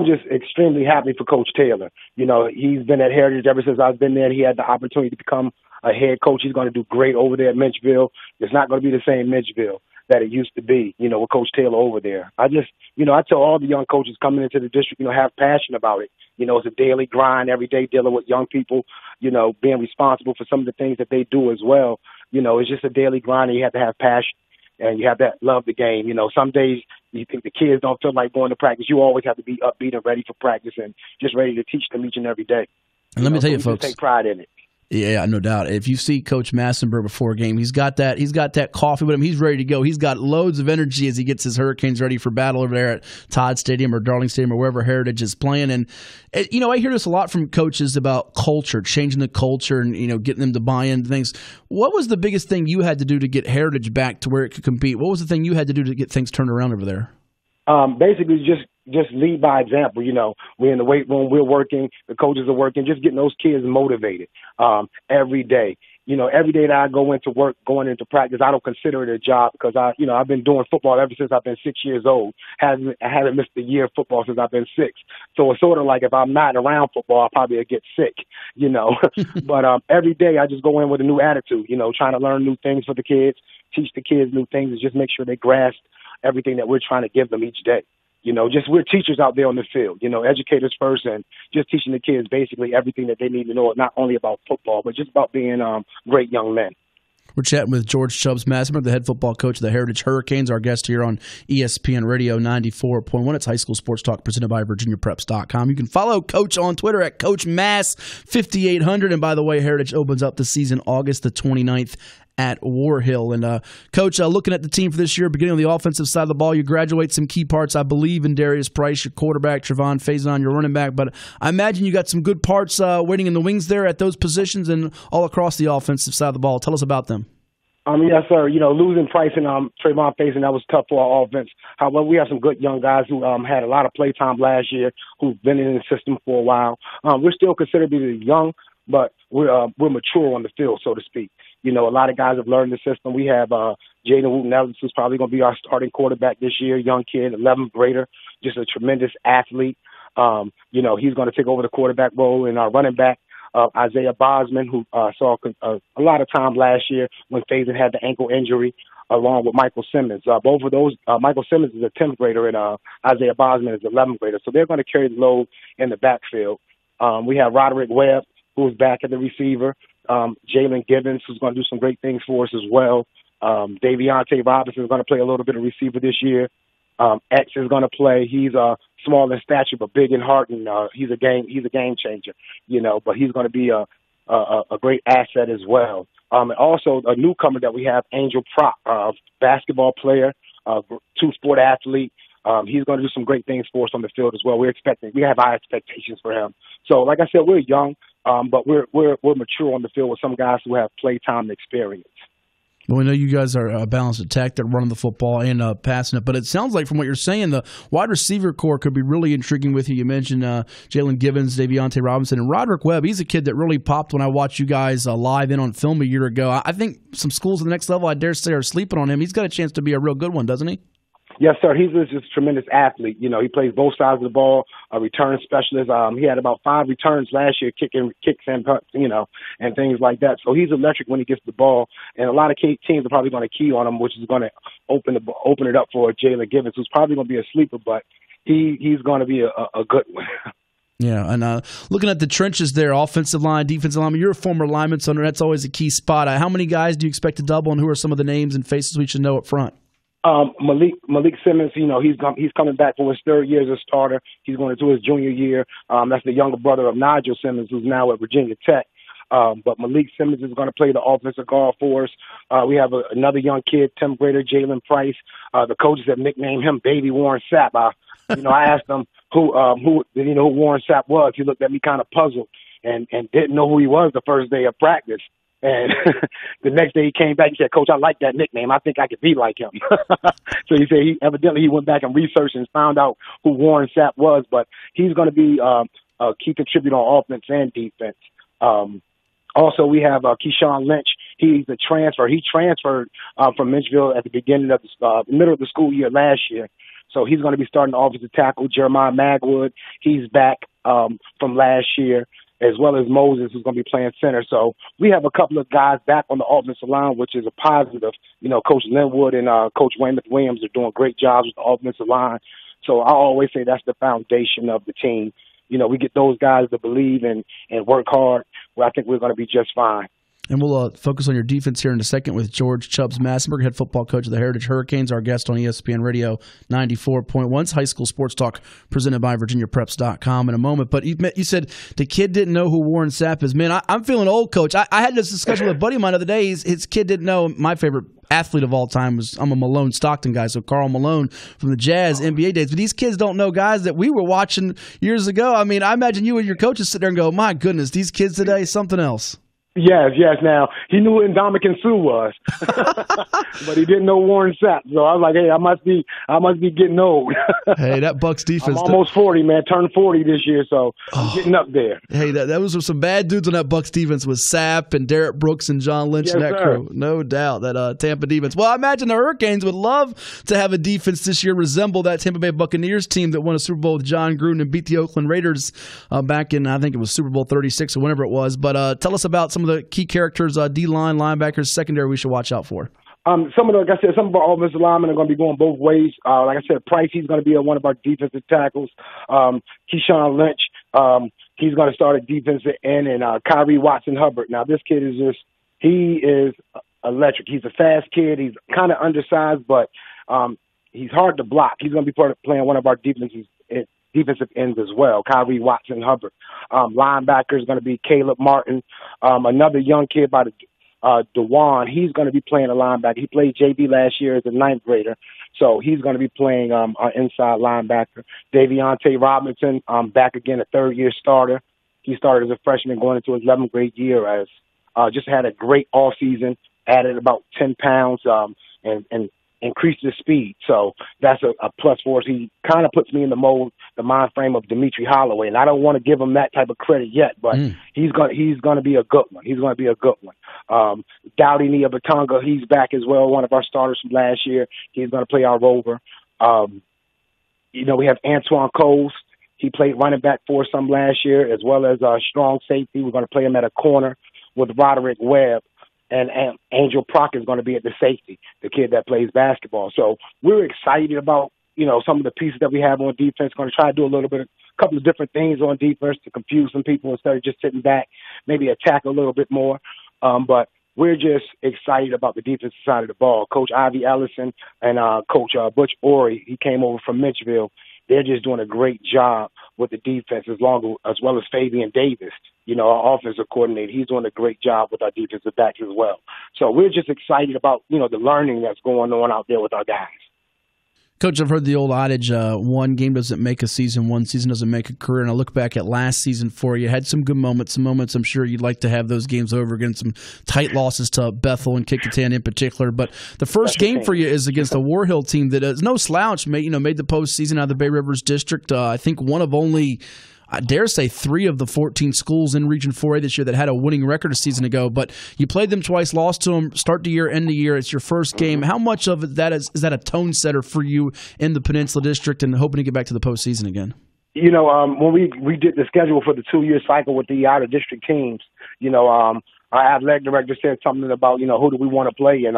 just extremely happy for Coach Taylor. He's been at Heritage ever since I've been there. He had the opportunity to become a head coach. He's going to do great over there at Menchville. It's not going to be the same Menchville that it used to be, with Coach Taylor over there. I tell all the young coaches coming into the district, have passion about it. It's a daily grind every day dealing with young people, being responsible for some of the things that they do as well. It's just a daily grind, and you have to have passion. And you have that love the game. Some days you think the kids don't feel like going to practice. You always have to be upbeat and ready for practice and just ready to teach them each and every day. And let me tell you, folks, take pride in it. Yeah, no doubt. If you see Coach Massenburg before a game, he's got that coffee with him. He's ready to go. He's got loads of energy as he gets his Hurricanes ready for battle over there at Todd Stadium or Darling Stadium or wherever Heritage is playing. And I hear this a lot from coaches about culture, changing the culture, and getting them to buy into things. What was the biggest thing you had to do to get Heritage back to where it could compete? What was the thing you had to do to get things turned around over there? Basically, just lead by example. We're in the weight room, we're working, the coaches are working, just getting those kids motivated every day. Every day that I go into work, going into practice, I don't consider it a job because I've been doing football ever since I've been 6 years old. I haven't missed a year of football since I've been 6. So it's sort of like if I'm not around football, I'll probably get sick, But every day I just go in with a new attitude, trying to learn new things for the kids, teach the kids new things, and just make sure they grasp everything that we're trying to give them each day. We're teachers out there on the field, educators first, and just teaching the kids basically everything that they need to know, not only about football, but just about being great young men. We're chatting with George Chubs Massenburg, the head football coach of the Heritage Hurricanes, our guest here on ESPN Radio 94.1. It's High School Sports Talk presented by VirginiaPreps.com. You can follow Coach on Twitter at CoachMass5800. And by the way, Heritage opens up the season August the 29th at War Hill. And Coach, looking at the team for this year, beginning on the offensive side of the ball, you graduate some key parts, I believe, in Darius Price, your quarterback, Trevon Faison, your running back. But I imagine you got some good parts waiting in the wings there at those positions and all across the offensive side of the ball. Tell us about them. Yes, sir. Losing Price and Trevon Faison, that was tough for our offense. However, we have some good young guys who had a lot of play time last year, who've been in the system for a while. We're still considered to be young, but we're mature on the field, so to speak. A lot of guys have learned the system. We have Jayden Epps, who's probably going to be our starting quarterback this year, young kid, 11th grader, just a tremendous athlete. He's going to take over the quarterback role, in our running back, Isaiah Bosman, who saw a lot of time last year when Faison had the ankle injury, along with Michael Simmons. Both of those, Michael Simmons is a 10th grader, and Isaiah Bosman is an 11th grader. So they're going to carry the load in the backfield. We have Roderick Webb, who's back at the receiver. Jalen Gibbons, who's going to do some great things for us as well. Daviante Robinson is going to play a little bit of receiver this year. X is going to play. He's small in stature but big in heart, and he's a game changer. But he's going to be a great asset as well. And also a newcomer that we have, Angel Prop, basketball player, two-sport athlete. He's going to do some great things for us on the field as well. We have high expectations for him. So, like I said, we're young, but we're mature on the field with some guys who have playtime experience. Well, we know you guys are a balanced attack that running the football and passing it, but it sounds like from what you're saying, the wide receiver core could be really intriguing with you. You mentioned Jalen Gibbons, Daviante Robinson, and Roderick Webb. He's a kid that really popped when I watched you guys live in on film a year ago. I think some schools at the next level, I dare say, are sleeping on him. He's got a chance to be a real good one, doesn't he? Yes, sir. He's just a tremendous athlete. You know, he plays both sides of the ball, a return specialist. He had about 5 returns last year, kicks and punts, you know, and things like that. So he's electric when he gets the ball. And a lot of teams are probably going to key on him, which is going to open it up for Jalen Gibbons, who's probably going to be a sleeper, but he's going to be a good one. Yeah, and looking at the trenches there, offensive line, defensive line, you're a former lineman, so that's always a key spot. How many guys do you expect to double, and who are some of the names and faces we should know up front? Malik Simmons, you know, he's coming back for his 3rd year as a starter. He's going into his junior year. That's the younger brother of Nigel Simmons, who's now at Virginia Tech. But Malik Simmons is going to play the offensive guard for us. We have another young kid, 10th grader, Jalen Price. The coaches have nicknamed him Baby Warren Sapp. I asked him who did he know who Warren Sapp was. He looked at me kind of puzzled and didn't know who he was the first day of practice. And the next day he came back and said, "Coach, I like that nickname. I think I could be like him." So he said he went back and researched and found out who Warren Sapp was. But he's going to be a key contributor on offense and defense. Also, we have Keyshawn Lynch. He's a transfer. He transferred from Mitchellville at the beginning of the middle of the school year last year. So he's going to be starting offensive tackle. Jeremiah Magwood, he's back from last year, as well as Moses, who's going to be playing center. So we have a couple of guys back on the offensive line, which is a positive. You know, Coach Linwood and Coach Weymouth Williams are doing great jobs with the offensive line. So I always say that's the foundation of the team. You know, we get those guys to believe and work hard, where I think we're going to be just fine. And we'll focus on your defense here in a second with George Chubs Massenburg, head football coach of the Heritage Hurricanes, our guest on ESPN Radio 94.1. It's High School Sports Talk presented by VirginiaPreps.com in a moment. But you said the kid didn't know who Warren Sapp is. Man, I'm feeling old, Coach. I had this discussion with a buddy of mine the other day. His kid didn't know my favorite athlete of all time was, I'm a Malone Stockton guy, so Karl Malone from the Jazz NBA days. But these kids don't know guys that we were watching years ago. I mean, I imagine you and your coaches sit there and go, my goodness, these kids today, something else. Yes. Now, he knew who Ndamukong Suh was, but he didn't know Warren Sapp. So I was like, hey, I must be getting old. Hey, that Bucks defense. I'm almost 40, man. Turned 40 this year, so I'm getting up there. Hey, that was some bad dudes on that Bucks defense with Sapp and Derek Brooks and John Lynch and that crew. No doubt, that Tampa defense. Well, I imagine the Hurricanes would love to have a defense this year resemble that Tampa Bay Buccaneers team that won a Super Bowl with John Gruden and beat the Oakland Raiders back in, I think it was Super Bowl 36 or whenever it was. But tell us about some of the key characters, D-line, linebackers, secondary we should watch out for. Some of our offensive linemen are going to be going both ways. Like I said, Price, he's going to be one of our defensive tackles. Keyshawn Lynch, he's going to start at defensive end, and Kyrie Watson-Hubbard. Now, this kid he is electric. He's a fast kid. He's kind of undersized, but he's hard to block. He's going to be playing one of our defensive ends as well, Kyrie Watson-Hubbard. Linebacker is going to be Caleb Martin. Another young kid by DeJuan, he's going to be playing a linebacker. He played JV last year as a 9th grader, so he's going to be playing our inside linebacker. Davionte Robinson, back again, a 3rd-year starter. He started as a freshman going into his 11th grade year. Just had a great offseason, added about 10 pounds, and increased his speed. So that's a plus for us. He kind of puts me in the mind frame of Dimitri Holloway, and I don't want to give him that type of credit yet, but he's going to be a good one. He's going to be a good one. Dowdy Niabatonga, he's back as well, one of our starters from last year. He's going to play our rover. We have Antoine Coles. He played running back for us some last year, as well as strong safety. We're going to play him at a corner with Roderick Webb. And Angel Prock is going to be at the safety, the kid that plays basketball. So we're excited about, some of the pieces that we have on defense. Going to try to do a couple of different things on defense to confuse some people instead of just sitting back, maybe attack a little bit more. But we're just excited about the defensive side of the ball. Coach Ivy Ellison and Coach Butch Orey, he came over from Mitchellville. They're just doing a great job with the defense as well as Fabian Davis, our offensive coordinator. He's doing a great job with our defensive backs as well. So we're just excited about, the learning that's going on out there with our guys. Coach, I've heard the old adage, one game doesn't make a season, one season doesn't make a career. And I look back at last season for you. Had some good moments, I'm sure you'd like to have those games over again, some tight losses to Bethel and Kickintan in particular. But the first game for you is against the War Hill team that is no slouch, made the postseason out of the Bay Rivers District. I think one of only I dare say 3 of the 14 schools in Region 4A this year that had a winning record a season ago. But you played them twice, lost to them, start the year, end the year. It's your first game. How much of that is that a tone setter for you in the Peninsula District and hoping to get back to the postseason again? When we did the schedule for the 2-year cycle with the out-of-district teams, our athletic director said something about, who do we want to play? And,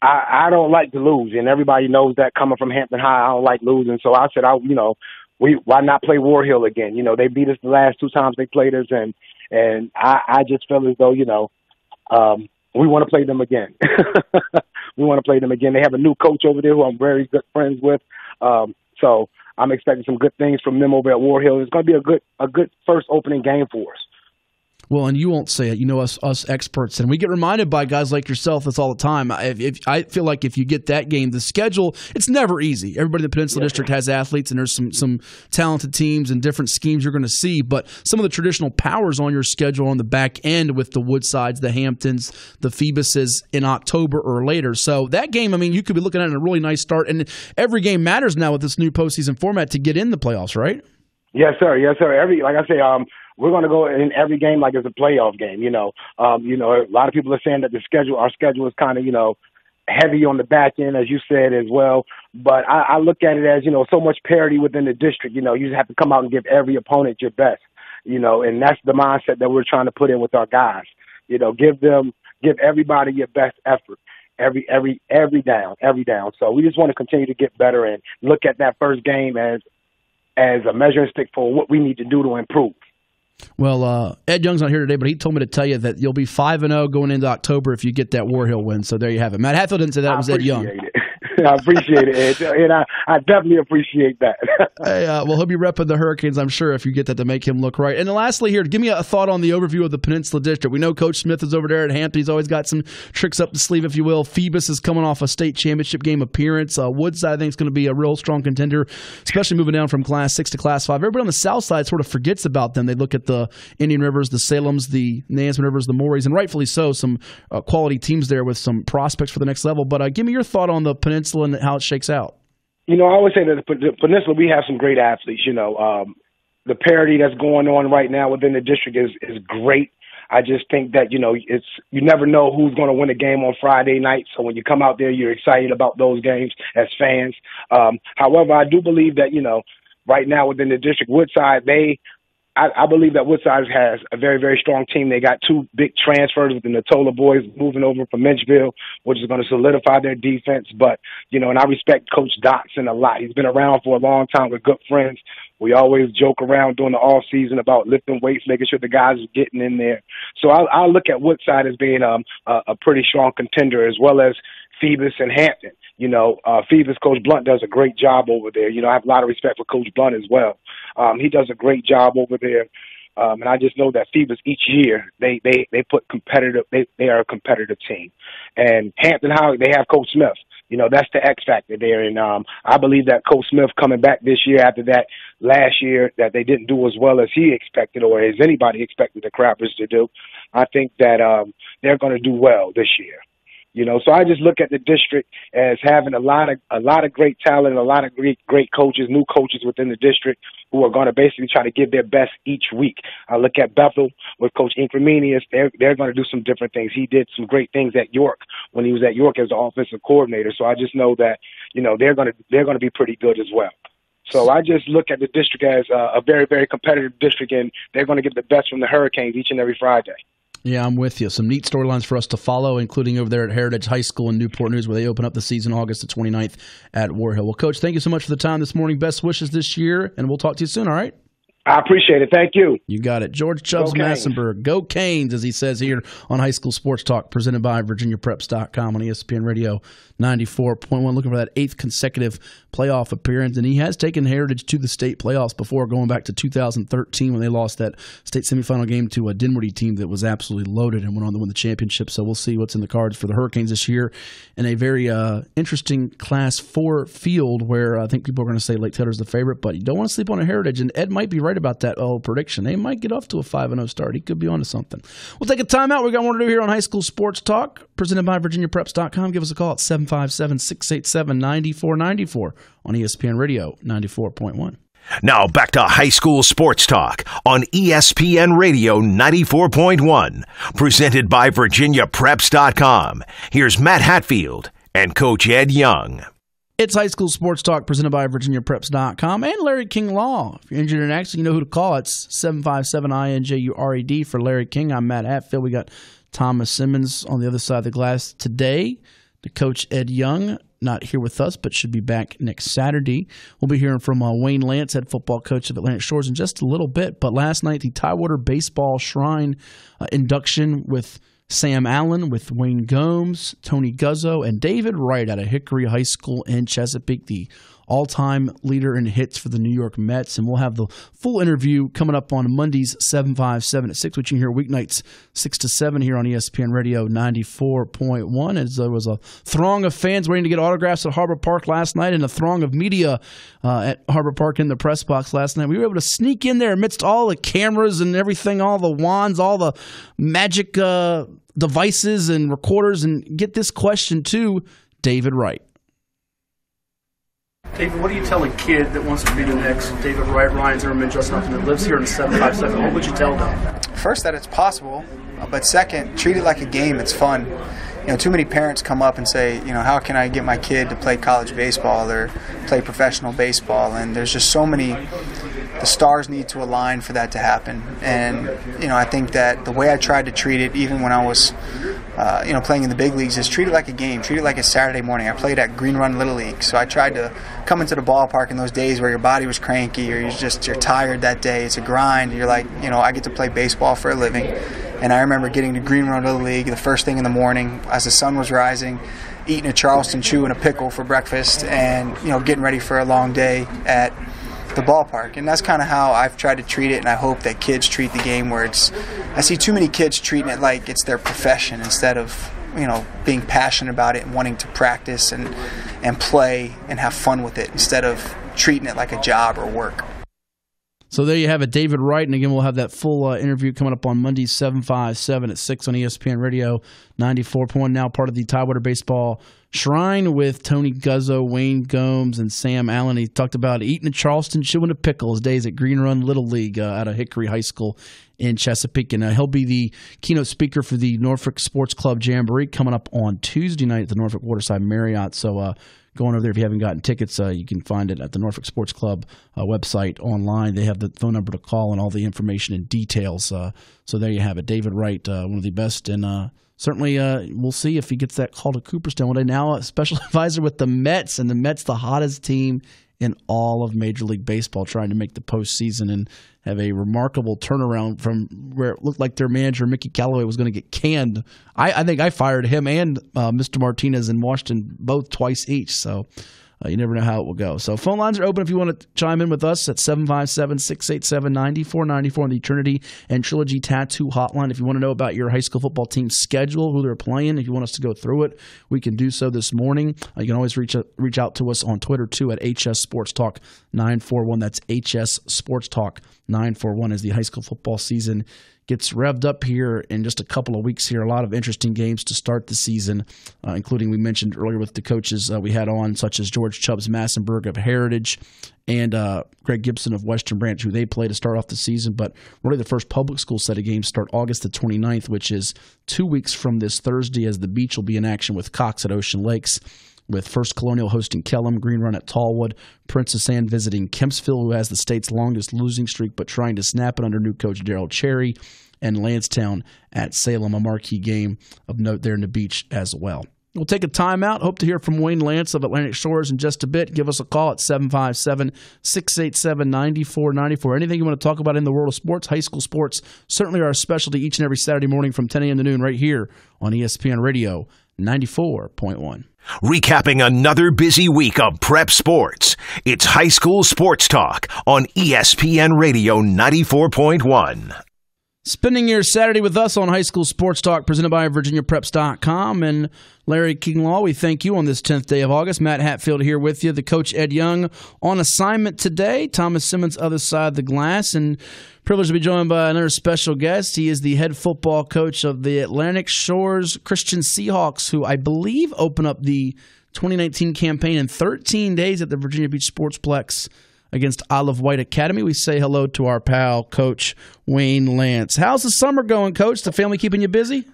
I don't like to lose, and everybody knows that coming from Hampton High, I don't like losing. So I said, why not play War Hill again? They beat us the last 2 times they played us, and I just feel as though, we want to play them again. We want to play them again. They have a new coach over there who I'm very good friends with. So I'm expecting some good things from them over at War Hill. It's going to be a good first opening game for us. Well, and you won't say it. Us experts, and we get reminded by guys like yourself this all the time. I feel like if you get that game, the schedule, it's never easy. Everybody in the Peninsula District has athletes, and there's some talented teams and different schemes you're going to see. But some of the traditional powers on your schedule on the back end with the Woodsides, the Hamptons, the Phoebuses in October or later. So that game, you could be looking at a really nice start. And every game matters now with this new postseason format to get in the playoffs, right? Yes, sir. Yes, sir. Like I say, we're going to go in every game like it's a playoff game. A lot of people are saying that our schedule is kind of, heavy on the back end, as you said as well. But I look at it as, so much parity within the district. You just have to come out and give every opponent your best, and that's the mindset that we're trying to put in with our guys. Give everybody your best effort. Every down. So we just want to continue to get better and look at that first game as a measuring stick for what we need to do to improve. Well, Ed Young's not here today, but he told me to tell you that you'll be 5-0 going into October if you get that War Hill win. So there you have it. Matt Hatfield didn't say that. It was Ed Young. I appreciate it, Ed, and I definitely appreciate that. Hey, well, he'll be repping the Hurricanes, I'm sure, if you get that to make him look right. And then lastly here, give me a thought on the overview of the Peninsula District. We know Coach Smith is over there at Hampton. He's always got some tricks up the sleeve, if you will. Phoebus is coming off a state championship game appearance. Woodside, I think, is going to be a real strong contender, especially moving down from Class 6 to Class 5. Everybody on the south side sort of forgets about them. They look at the Indian Rivers, the Salems, the Nansemond Rivers, the Morys, and rightfully so, some quality teams there with some prospects for the next level. But give me your thought on the Peninsula and how it shakes out. I always say that the Peninsula, we have some great athletes. The parity that's going on right now within the district is great. I just think that, you never know who's going to win a game on Friday night. So when you come out there, you're excited about those games as fans. However, I do believe that, right now within the district, Woodside, I believe that Woodside has a very, very strong team. They got 2 big transfers with the Natola boys moving over from Minchville, which is going to solidify their defense. But, and I respect Coach Dotson a lot. He's been around for a long time. We're good friends. We always joke around during the off season about lifting weights, making sure the guys are getting in there. So I look at Woodside as being a pretty strong contender, as well as Phoebus and Hampton. Phoebus, Coach Blunt does a great job over there. I have a lot of respect for Coach Blunt as well. He does a great job over there. And I just know that Phoebus each year, they put competitive, they are a competitive team. And Hampton High, they have Coach Smith. That's the X factor there. And I believe that Coach Smith coming back this year after that last year that they didn't do as well as he expected or as anybody expected the Crappers to do, I think that they're going to do well this year. So I just look at the district as having a lot of great talent, a lot of great coaches, new coaches within the district who are going to basically try to give their best each week. I look at Bethel with Coach Incremenius. They're going to do some different things. He did some great things at York when he was at York as the offensive coordinator. So I just know that, they're going to be pretty good as well. So I just look at the district as a very, very competitive district, and they're going to get the best from the Hurricanes each and every Friday. Yeah, I'm with you. Some neat storylines for us to follow, including over there at Heritage High School in Newport News, where they open up the season August the 29th at War Hill. Well, Coach, thank you so much for the time this morning. Best wishes this year, and we'll talk to you soon, all right? I appreciate it. Thank you. You got it. George Chubs, Massenburg. Go Canes, as he says here on High School Sports Talk, presented by VirginiaPreps.com on ESPN Radio 94.1. Looking for that 8th consecutive playoff appearance. And he has taken Heritage to the state playoffs before, going back to 2013 when they lost that state semifinal game to a Dinwiddie team that was absolutely loaded and went on to win the championship. So we'll see what's in the cards for the Hurricanes this year in a very interesting Class 4 field where I think people are going to say Lake Taylor's the favorite, but you don't want to sleep on a Heritage. And Ed might be right about that prediction. They might get off to a 5-0 start. He could be onto something. We'll take a timeout. We got more to do here on High School Sports Talk, presented by VirginiaPreps.com. Give us a call at 757-687-9494 on ESPN Radio 94.1. Now back to high school sports talk on ESPN Radio 94.1, presented by VirginiaPreps.com. Here's Matt Hatfield and Coach Ed Young. It's high school sports talk presented by VirginiaPreps.com and Larry King Law. If you're injured in an accident, you know who to call. It's 757-INJURED for Larry King. I'm Matt Hatfield. We got Thomas Simmons on the other side of the glass today. The Coach Ed Young, not here with us, but should be back next Saturday. We'll be hearing from Wayne Lance, head football coach of Atlantic Shores, in just a little bit. But last night, the Tidewater Baseball Shrine induction with Sam Allen, with Wayne Gomes, Tony Guzzo, and David Wright out of Hickory High School in Chesapeake, the all-time leader in hits for the New York Mets. And we'll have the full interview coming up on Mondays, 7, 5, 7 at 6, which you can hear weeknights 6 to 7 here on ESPN Radio 94.1. As there was a throng of fans waiting to get autographs at Harbor Park last night and a throng of media at Harbor Park in the press box last night. We were able to sneak in there amidst all the cameras and everything, all the wands, all the magic devices and recorders, and get this question to David Wright. David, what do you tell a kid that wants to be the next David Wright, Ryan Zimmerman, Justin Upton, that lives here in 757? What would you tell them? First, that it's possible, but second, treat it like a game. It's fun. You know, too many parents come up and say, you know, how can I get my kid to play college baseball or play professional baseball? And there's just so many, the stars need to align for that to happen. And, you know, I think that the way I tried to treat it, even when I was, playing in the big leagues, is treat it like a game. Treat it like a Saturday morning. I played at Green Run Little League, so I tried to come into the ballpark in those days where your body was cranky or you're tired that day. It's a grind. You're like, you know, I get to play baseball for a living. And I remember getting to Green Run Little League the first thing in the morning as the sun was rising, eating a Charleston chew and a pickle for breakfast, and, you know, getting ready for a long day at the ballpark. And that's kind of how I've tried to treat it, and I hope that kids treat the game where I see too many kids treating it like it's their profession instead of, you know, being passionate about it and wanting to practice and play and have fun with it instead of treating it like a job or work. So there you have it, David Wright. And again, we'll have that full interview coming up on Monday, 7, 5, 7 at 6 on ESPN Radio 94.1, now part of the Tidewater Baseball Shrine with Tony Guzzo, Wayne Gomes, and Sam Allen. He talked about eating a Charleston, chewing a pickle, his days at Green Run Little League out of Hickory High School in Chesapeake. And he'll be the keynote speaker for the Norfolk Sports Club Jamboree coming up on Tuesday night at the Norfolk Waterside Marriott. So going over there, if you haven't gotten tickets, you can find it at the Norfolk Sports Club website online. They have the phone number to call and all the information and details. So there you have it. David Wright, one of the best, and certainly we'll see if he gets that call to Cooperstown one day. Now a special advisor with the Mets, and the Mets the hottest team in all of Major League Baseball, trying to make the postseason and have a remarkable turnaround from where it looked like their manager, Mickey Callaway, was going to get canned. I think I fired him and Mr. Martinez in Washington both twice each, so you never know how it will go. So phone lines are open if you want to chime in with us at 757-687-9494 on the Trinity and Trilogy Tattoo Hotline. If you want to know about your high school football team's schedule, who they're playing, if you want us to go through it, we can do so this morning. You can always reach out to us on Twitter, too, at HS Sports Talk 941. That's HS Sports Talk 941 as the high school football season gets revved up here in just a couple of weeks here. A lot of interesting games to start the season, including we mentioned earlier with the coaches we had on, such as George Chubs Massenburg of Heritage and Greg Gibson of Western Branch, who they play to start off the season. But really the first public school set of games start August the 29th, which is 2 weeks from this Thursday, as the Beach will be in action with Cox at Ocean Lakes, with First Colonial hosting Kellam, Green Run at Tallwood, Princess Anne visiting Kempsville, who has the state's longest losing streak but trying to snap it under new coach Darrell Cherry, and Lansdowne at Salem, a marquee game of note there in the Beach as well. We'll take a timeout. Hope to hear from Wayne Lance of Atlantic Shores in just a bit. Give us a call at 757-687-9494. Anything you want to talk about in the world of sports, high school sports, certainly our specialty each and every Saturday morning from 10 a.m. to noon right here on ESPN Radio 94.1. Recapping another busy week of prep sports, it's High School Sports Talk on ESPN Radio 94.1. Spending your Saturday with us on High School Sports Talk, presented by VirginiaPreps.com and Larry King Law. We thank you on this 10th day of August. Matt Hatfield here with you. The coach, Ed Young, on assignment today. Thomas Simmons, other side of the glass. And privileged to be joined by another special guest. He is the head football coach of the Atlantic Shores Christian Seahawks, who I believe open up the 2019 campaign in 13 days at the Virginia Beach Sportsplex against Olive White Academy. We say hello to our pal, Coach Wayne Lance. How's the summer going, Coach? The family keeping you busy?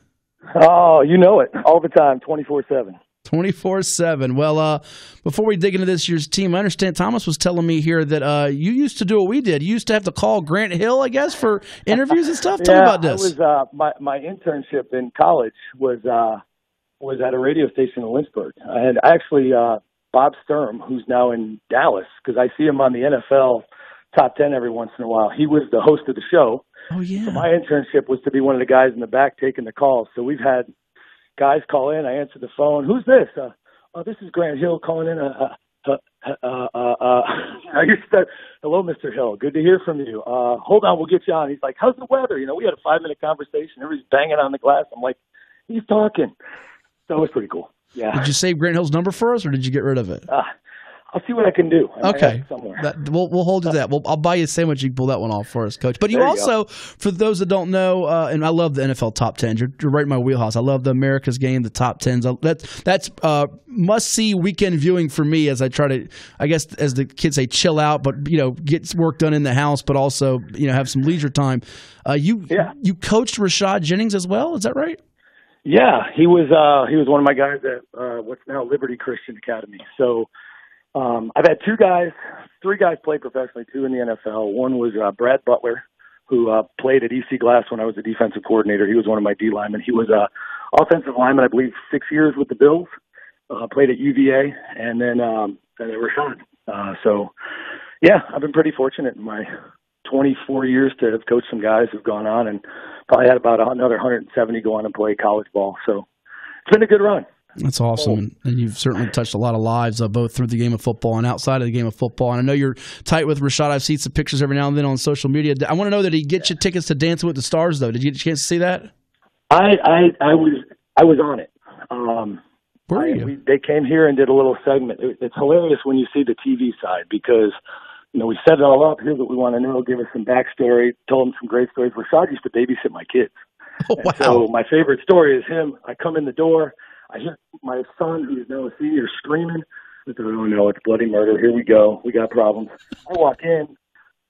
Oh, you know it. All the time, 24/7. 24/7. Well, before we dig into this year's team, I understand Thomas was telling me here that you used to do what we did. You used to have to call Grant Hill, I guess, for interviews and stuff. Tell me about this. I was, my internship in college was at a radio station in Lynchburg. I had actually Bob Sturm, who's now in Dallas, because I see him on the NFL Top 10 every once in a while. He was the host of the show. Oh, yeah. So my internship was to be one of the guys in the back taking the calls. So we've had guys call in. I answer the phone. Who's this? This is Grant Hill calling in. I used to, hello, Mr. Hill. Good to hear from you. Hold on, we'll get you on. He's like, how's the weather? You know, we had a 5-minute conversation. Everybody's banging on the glass. I'm like, he's talking. So it was pretty cool. Yeah. Did you save Grant Hill's number for us, or did you get rid of it? I'll see what I can do. Okay. We'll hold you to that. I'll buy you a sandwich. You can pull that one off for us, Coach. But you also, for those that don't know, and I love the NFL top 10s. You're right in my wheelhouse. I love the America's Game, the top 10s. That's must-see weekend viewing for me as I try to, I guess, as the kids say, chill out, but, get work done in the house, but also, have some leisure time. You coached Rashad Jennings as well. Is that right? Yeah, he was one of my guys at what's now Liberty Christian Academy. So, I've had three guys play professionally, 2 in the NFL. One was Brad Butler, who played at EC Glass when I was the defensive coordinator. He was one of my D linemen. He was offensive lineman, I believe, 6 years with the Bills. Played at UVA, and then Rashad. I've been pretty fortunate in my 24 years to have coached some guys who've gone on, and probably had about another 170 go on and play college ball. So it's been a good run. That's awesome, and you've certainly touched a lot of lives, both through the game of football and outside of the game of football. And I know you're tight with Rashad. I've seen some pictures every now and then on social media. I want to know that he gets you tickets to Dancing with the Stars, though. Did you get a chance to see that? I was on it. Were you? They came here and did a little segment. It's hilarious when you see the TV side because, we set it all up. Here's what we want to know. Give us some backstory. Told them some great stories. Rashad used to babysit my kids. Oh, wow. So my favorite story is him. I come in the door. I hear my son, who's now a senior, screaming. I thought, oh, no, it's bloody murder. Here we go. We got problems. I walk in.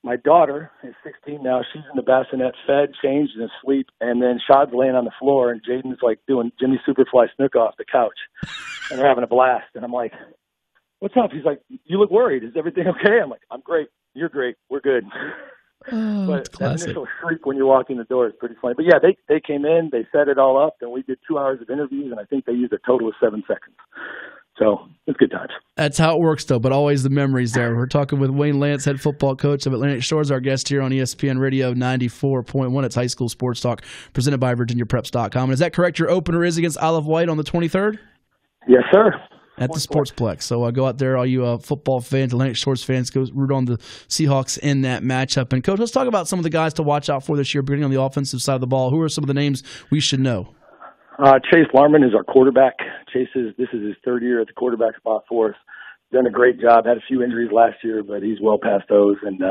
My daughter is 16 now. She's in the bassinet, fed, changed, and asleep. And then Shad's laying on the floor, and Jayden's like doing Jimmy Superfly Snook off the couch. And they're having a blast. And I'm like, what's up? He's like, you look worried. Is everything okay? I'm like, I'm great. You're great. We're good. But that initial shriek when you walk in the door is pretty funny. But yeah, they came in, they set it all up, and we did 2 hours of interviews, and I think they used a total of 7 seconds. So it's good times. That's how it works, though, but always the memories there. We're talking with Wayne Lance, head football coach of Atlantic Shores, our guest here on ESPN Radio 94.1. It's High School Sports Talk, presented by VirginiaPreps.com. And is that correct? Your opener is against Olive White on the 23rd? Yes, sir. At the Sportsplex. So go out there, all you football fans, Atlantic Shores fans, go root on the Seahawks in that matchup. And, Coach, let's talk about some of the guys to watch out for this year, beginning on the offensive side of the ball. Who are some of the names we should know? Chase Larman is our quarterback. This is his third year at the quarterback spot for us. Done a great job. Had a few injuries last year, but he's well past those. And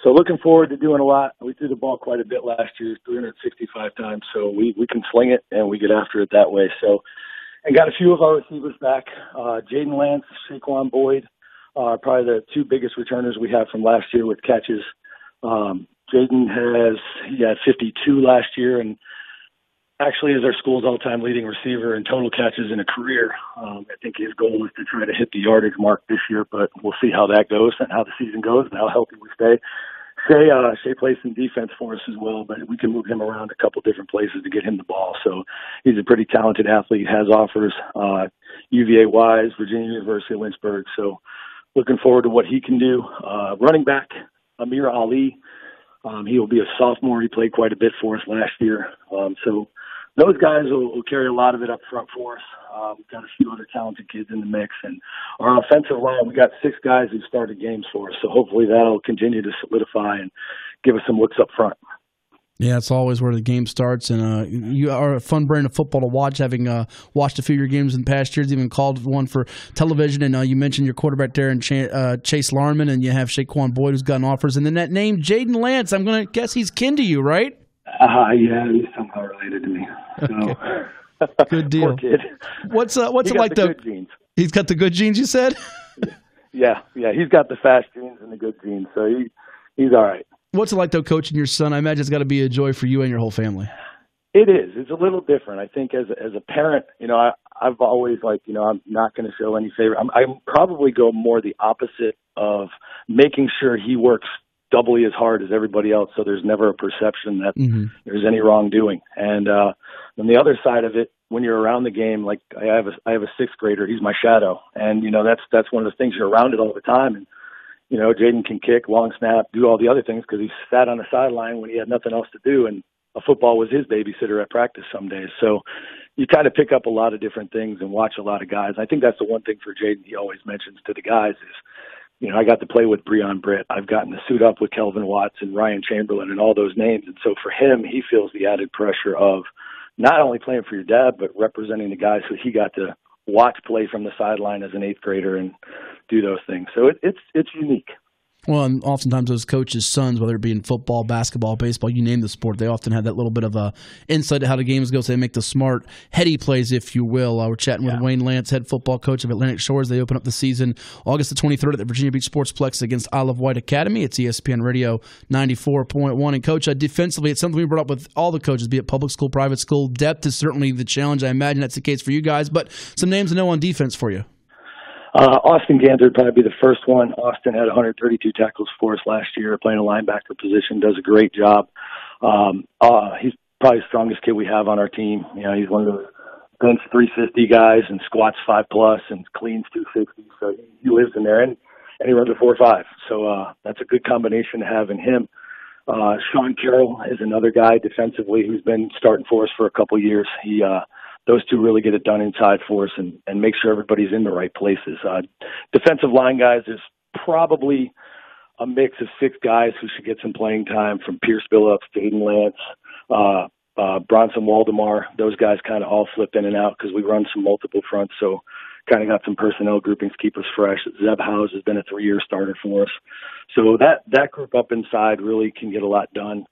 so looking forward to doing a lot. We threw the ball quite a bit last year, 365 times. So we can sling it, and we get after it that way. So. And got a few of our receivers back. Jayden Lance, Shaquan Boyd, probably the 2 biggest returners we have from last year with catches. Jayden had 52 last year, and actually is our school's all-time leading receiver in total catches in a career. I think his goal is to try to hit the yardage mark this year, but we'll see how that goes and how the season goes and how healthy we stay. Shay plays some defense for us as well, but we can move him around a couple different places to get him the ball. So he's a pretty talented athlete, has offers, UVA-wise, Virginia University of Lynchburg. So looking forward to what he can do. Running back, Amir Ali, he will be a sophomore. He played quite a bit for us last year. So those guys will carry a lot of it up front for us. We've got a few other talented kids in the mix. And our offensive line, we got 6 guys who started games for us. So hopefully that'll continue to solidify and give us some looks up front. Yeah, it's always where the game starts. And you are a fun brand of football to watch, having watched a few of your games in past years, even called one for television. And you mentioned your quarterback there, and Chase Larman, and you have Shaquan Boyd, who's gotten offers. And then that name, Jayden Lance, I'm going to guess he's kin to you, right? Yeah, he's somehow related to me. So. Okay. Good deal. Poor kid. What's it like though? Good genes. He's got the good genes, you said? Yeah. He's got the fast genes and the good genes, so he's all right. What's it like, though, coaching your son? I imagine it's got to be a joy for you and your whole family. It is. It's a little different. I think as a parent, I've always I'm not going to show any favor. I probably go more the opposite of making sure he works doubly as hard as everybody else, so there's never a perception that there's any wrongdoing. And on the other side of it, when you're around the game, like I have a sixth grader, he's my shadow, and that's one of the things, you're around it all the time. And Jayden can kick, long snap, do all the other things because he sat on the sideline when he had nothing else to do, and a football was his babysitter at practice some days. So you kind of pick up a lot of different things and watch a lot of guys. I think that's the one thing for Jayden he always mentions to the guys is, I got to play with Breon Britt. I've gotten to suit up with Kelvin Watts and Ryan Chamberlain and all those names. And so for him, he feels the added pressure of not only playing for your dad, but representing the guys who he got to watch play from the sideline as an eighth grader and do those things. So it's unique. Well, and oftentimes those coaches' sons, whether it be in football, basketball, baseball, you name the sport, they often have that little bit of a insight to how the games go, so they make the smart, heady plays, if you will. We're chatting with Wayne Lance, head football coach of Atlantic Shores. They open up the season August the 23rd at the Virginia Beach Sportsplex against Isle of Wight Academy. It's ESPN Radio 94.1. And, Coach, defensively, it's something we brought up with all the coaches, be it public school, private school. Depth is certainly the challenge. I imagine that's the case for you guys. But some names to know on defense for you. Austin Ganser would probably be the first one. Austin had 132 tackles for us last year, playing a linebacker position, does a great job. He's probably the strongest kid we have on our team. He's one of those bench 350 guys and squats 5+ and cleans 260. So he lives in there, and he runs a 4.5. So that's a good combination to have in him. Sean Carroll is another guy defensively who's been starting for us for a couple years. Those two really get it done inside for us and make sure everybody's in the right places. Defensive line guys, there's probably a mix of 6 guys who should get some playing time, from Pierce Billups, Jayden Lance, Bronson Waldemar. Those guys kind of all flip in and out because we run some multiple fronts, so kind of got some personnel groupings to keep us fresh. Zeb Howes has been a 3-year starter for us. So that group up inside really can get a lot done.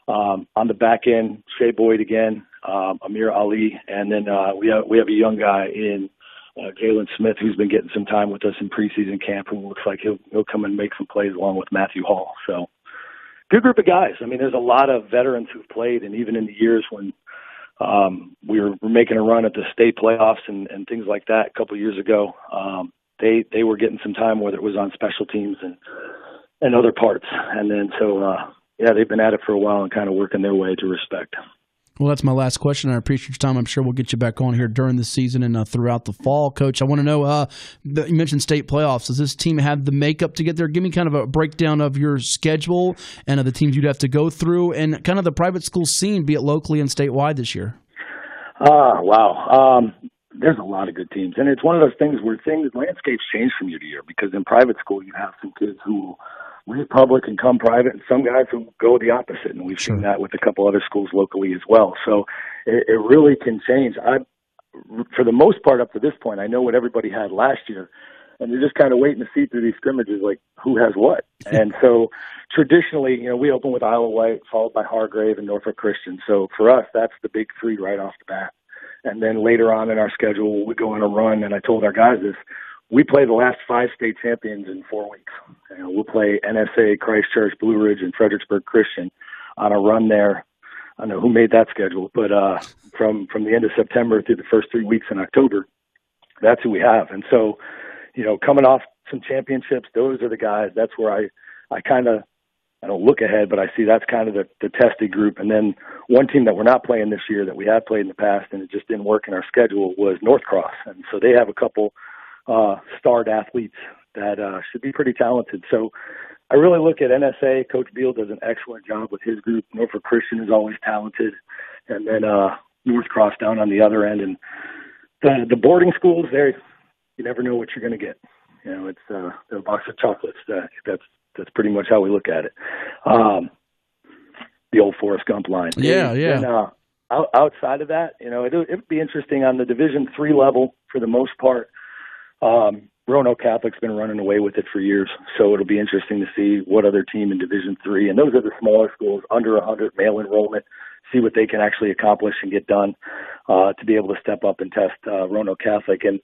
On the back end, Shea Boyd again, Amir Ali, and then we have a young guy in Jalen Smith who's been getting some time with us in preseason camp, who looks like he'll come and make some plays along with Matthew Hall. So good group of guys. I mean, there's a lot of veterans who've played, and even in the years when we were making a run at the state playoffs and things like that a couple of years ago, they were getting some time, whether it was on special teams and other parts. And then they've been at it for a while and kind of working their way to respect. Well, that's my last question. I appreciate your time. I'm sure we'll get you back on here during the season and throughout the fall. Coach, I want to know, you mentioned state playoffs. Does this team have the makeup to get there? Give me kind of a breakdown of your schedule and of the teams you'd have to go through and kind of the private school scene, be it locally and statewide this year. Wow. There's a lot of good teams. And it's one of those things where landscapes change from year to year, because in private school you have some kids who leave public and come private, and some guys who go the opposite, and we've seen that with a couple other schools locally as well. So it really can change. For the most part, up to this point, I know what everybody had last year, and you're just kind of waiting to see through these scrimmages, like, who has what. And so traditionally, we open with Isle of Wight, followed by Hargrave and Norfolk Christian. So for us, that's the big 3 right off the bat. And then later on in our schedule, we go on a run, and I told our guys this, we play the last 5 state champions in 4 weeks. We'll play NSA, Christchurch, Blue Ridge, and Fredericksburg Christian on a run there. I don't know who made that schedule, but from the end of September through the first 3 weeks in October, that's who we have. And so, coming off some championships, those are the guys. That's where I don't look ahead, but I see that's kind of the tested group. And then one team that we're not playing this year that we have played in the past, and it just didn't work in our schedule, was North Cross. And so they have a couple starred athletes that should be pretty talented. So I really look at NSA. Coach Beal does an excellent job with his group. Norfolk Christian is always talented. And then North Cross down on the other end. And the boarding schools, you never know what you're going to get. It's a box of chocolates. That's pretty much how we look at it. The old Forrest Gump line. Yeah. And, outside of that, it'd be interesting on the Division III level for the most part. Roanoke Catholic's been running away with it for years, so it'll be interesting to see what other team in Division III, and those are the smaller schools, under 100 male enrollment, see what they can actually accomplish and get done to be able to step up and test Roanoke Catholic. And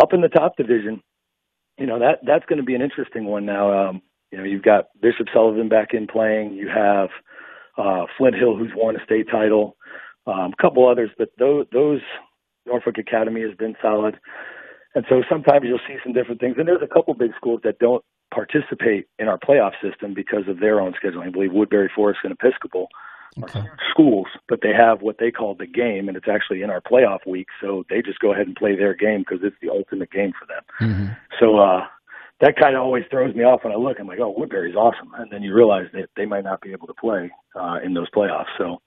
up in the top division, that's going to be an interesting one now. You've got Bishop Sullivan back in playing. You have Flint Hill, who's won a state title. A couple others, but those Norfolk Academy has been solid. And so sometimes you'll see some different things. And there's a couple big schools that don't participate in our playoff system because of their own scheduling. I believe Woodbury, Forest, and Episcopal are schools, but they have what they call the game, and it's actually in our playoff week. So they just go ahead and play their game because it's the ultimate game for them. Mm-hmm. So that kind of always throws me off when I look. I'm like, oh, Woodbury's awesome. And then you realize that they might not be able to play in those playoffs. So,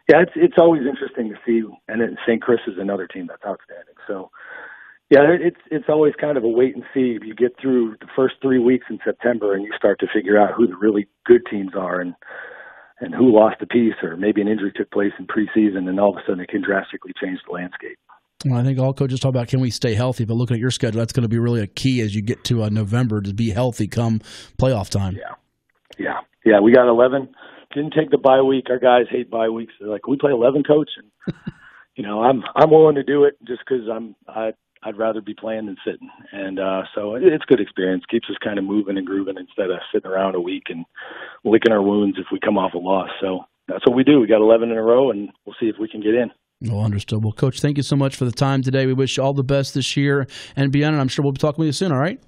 yeah, it's always interesting to see. And then St. Chris is another team that's outstanding. So, yeah, it's always kind of a wait and see. You get through the first 3 weeks in September and you start to figure out who the really good teams are and who lost a piece, or maybe an injury took place in preseason, and all of a sudden it can drastically change the landscape. Well, I think all coaches talk about, can we stay healthy? But looking at your schedule, that's going to be really a key as you get to November to be healthy come playoff time. Yeah. We got 11. Didn't take the bye week. Our guys hate bye weeks. They're like, "Can we play 11, coach?" And I'm willing to do it just because I'd rather be playing than sitting. And so it's good experience. Keeps us kind of moving and grooving instead of sitting around a week and licking our wounds if we come off a loss. So that's what we do. We got 11 in a row, and we'll see if we can get in. Well, understood. Well, Coach, thank you so much for the time today. We wish you all the best this year and beyond, and I'm sure we'll be talking with you soon, all right?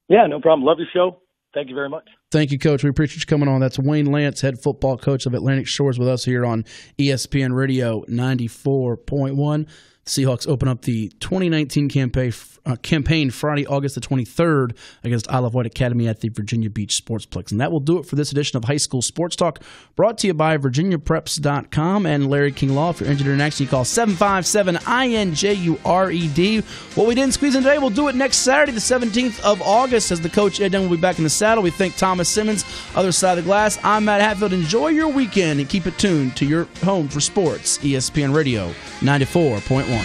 Yeah, no problem. Love the show. Thank you very much. Thank you, Coach. We appreciate you coming on. That's Wayne Lance, head football coach of Atlantic Shores, with us here on ESPN Radio 94.1. Seahawks open up the 2019 campaign Friday, August the 23rd against Isle of Wight Academy at the Virginia Beach Sportsplex. And that will do it for this edition of High School Sports Talk, brought to you by VirginiaPreps.com and Larry King Law. If you're injured in an accident, you call 757-INJURED. What we didn't squeeze in today, we'll do it next Saturday, the 17th of August, as the coach Ed Dunn will be back in the saddle. We thank Thomas Simmons, other side of the glass. I'm Matt Hatfield. Enjoy your weekend and keep it tuned to your home for sports, ESPN Radio 94.1.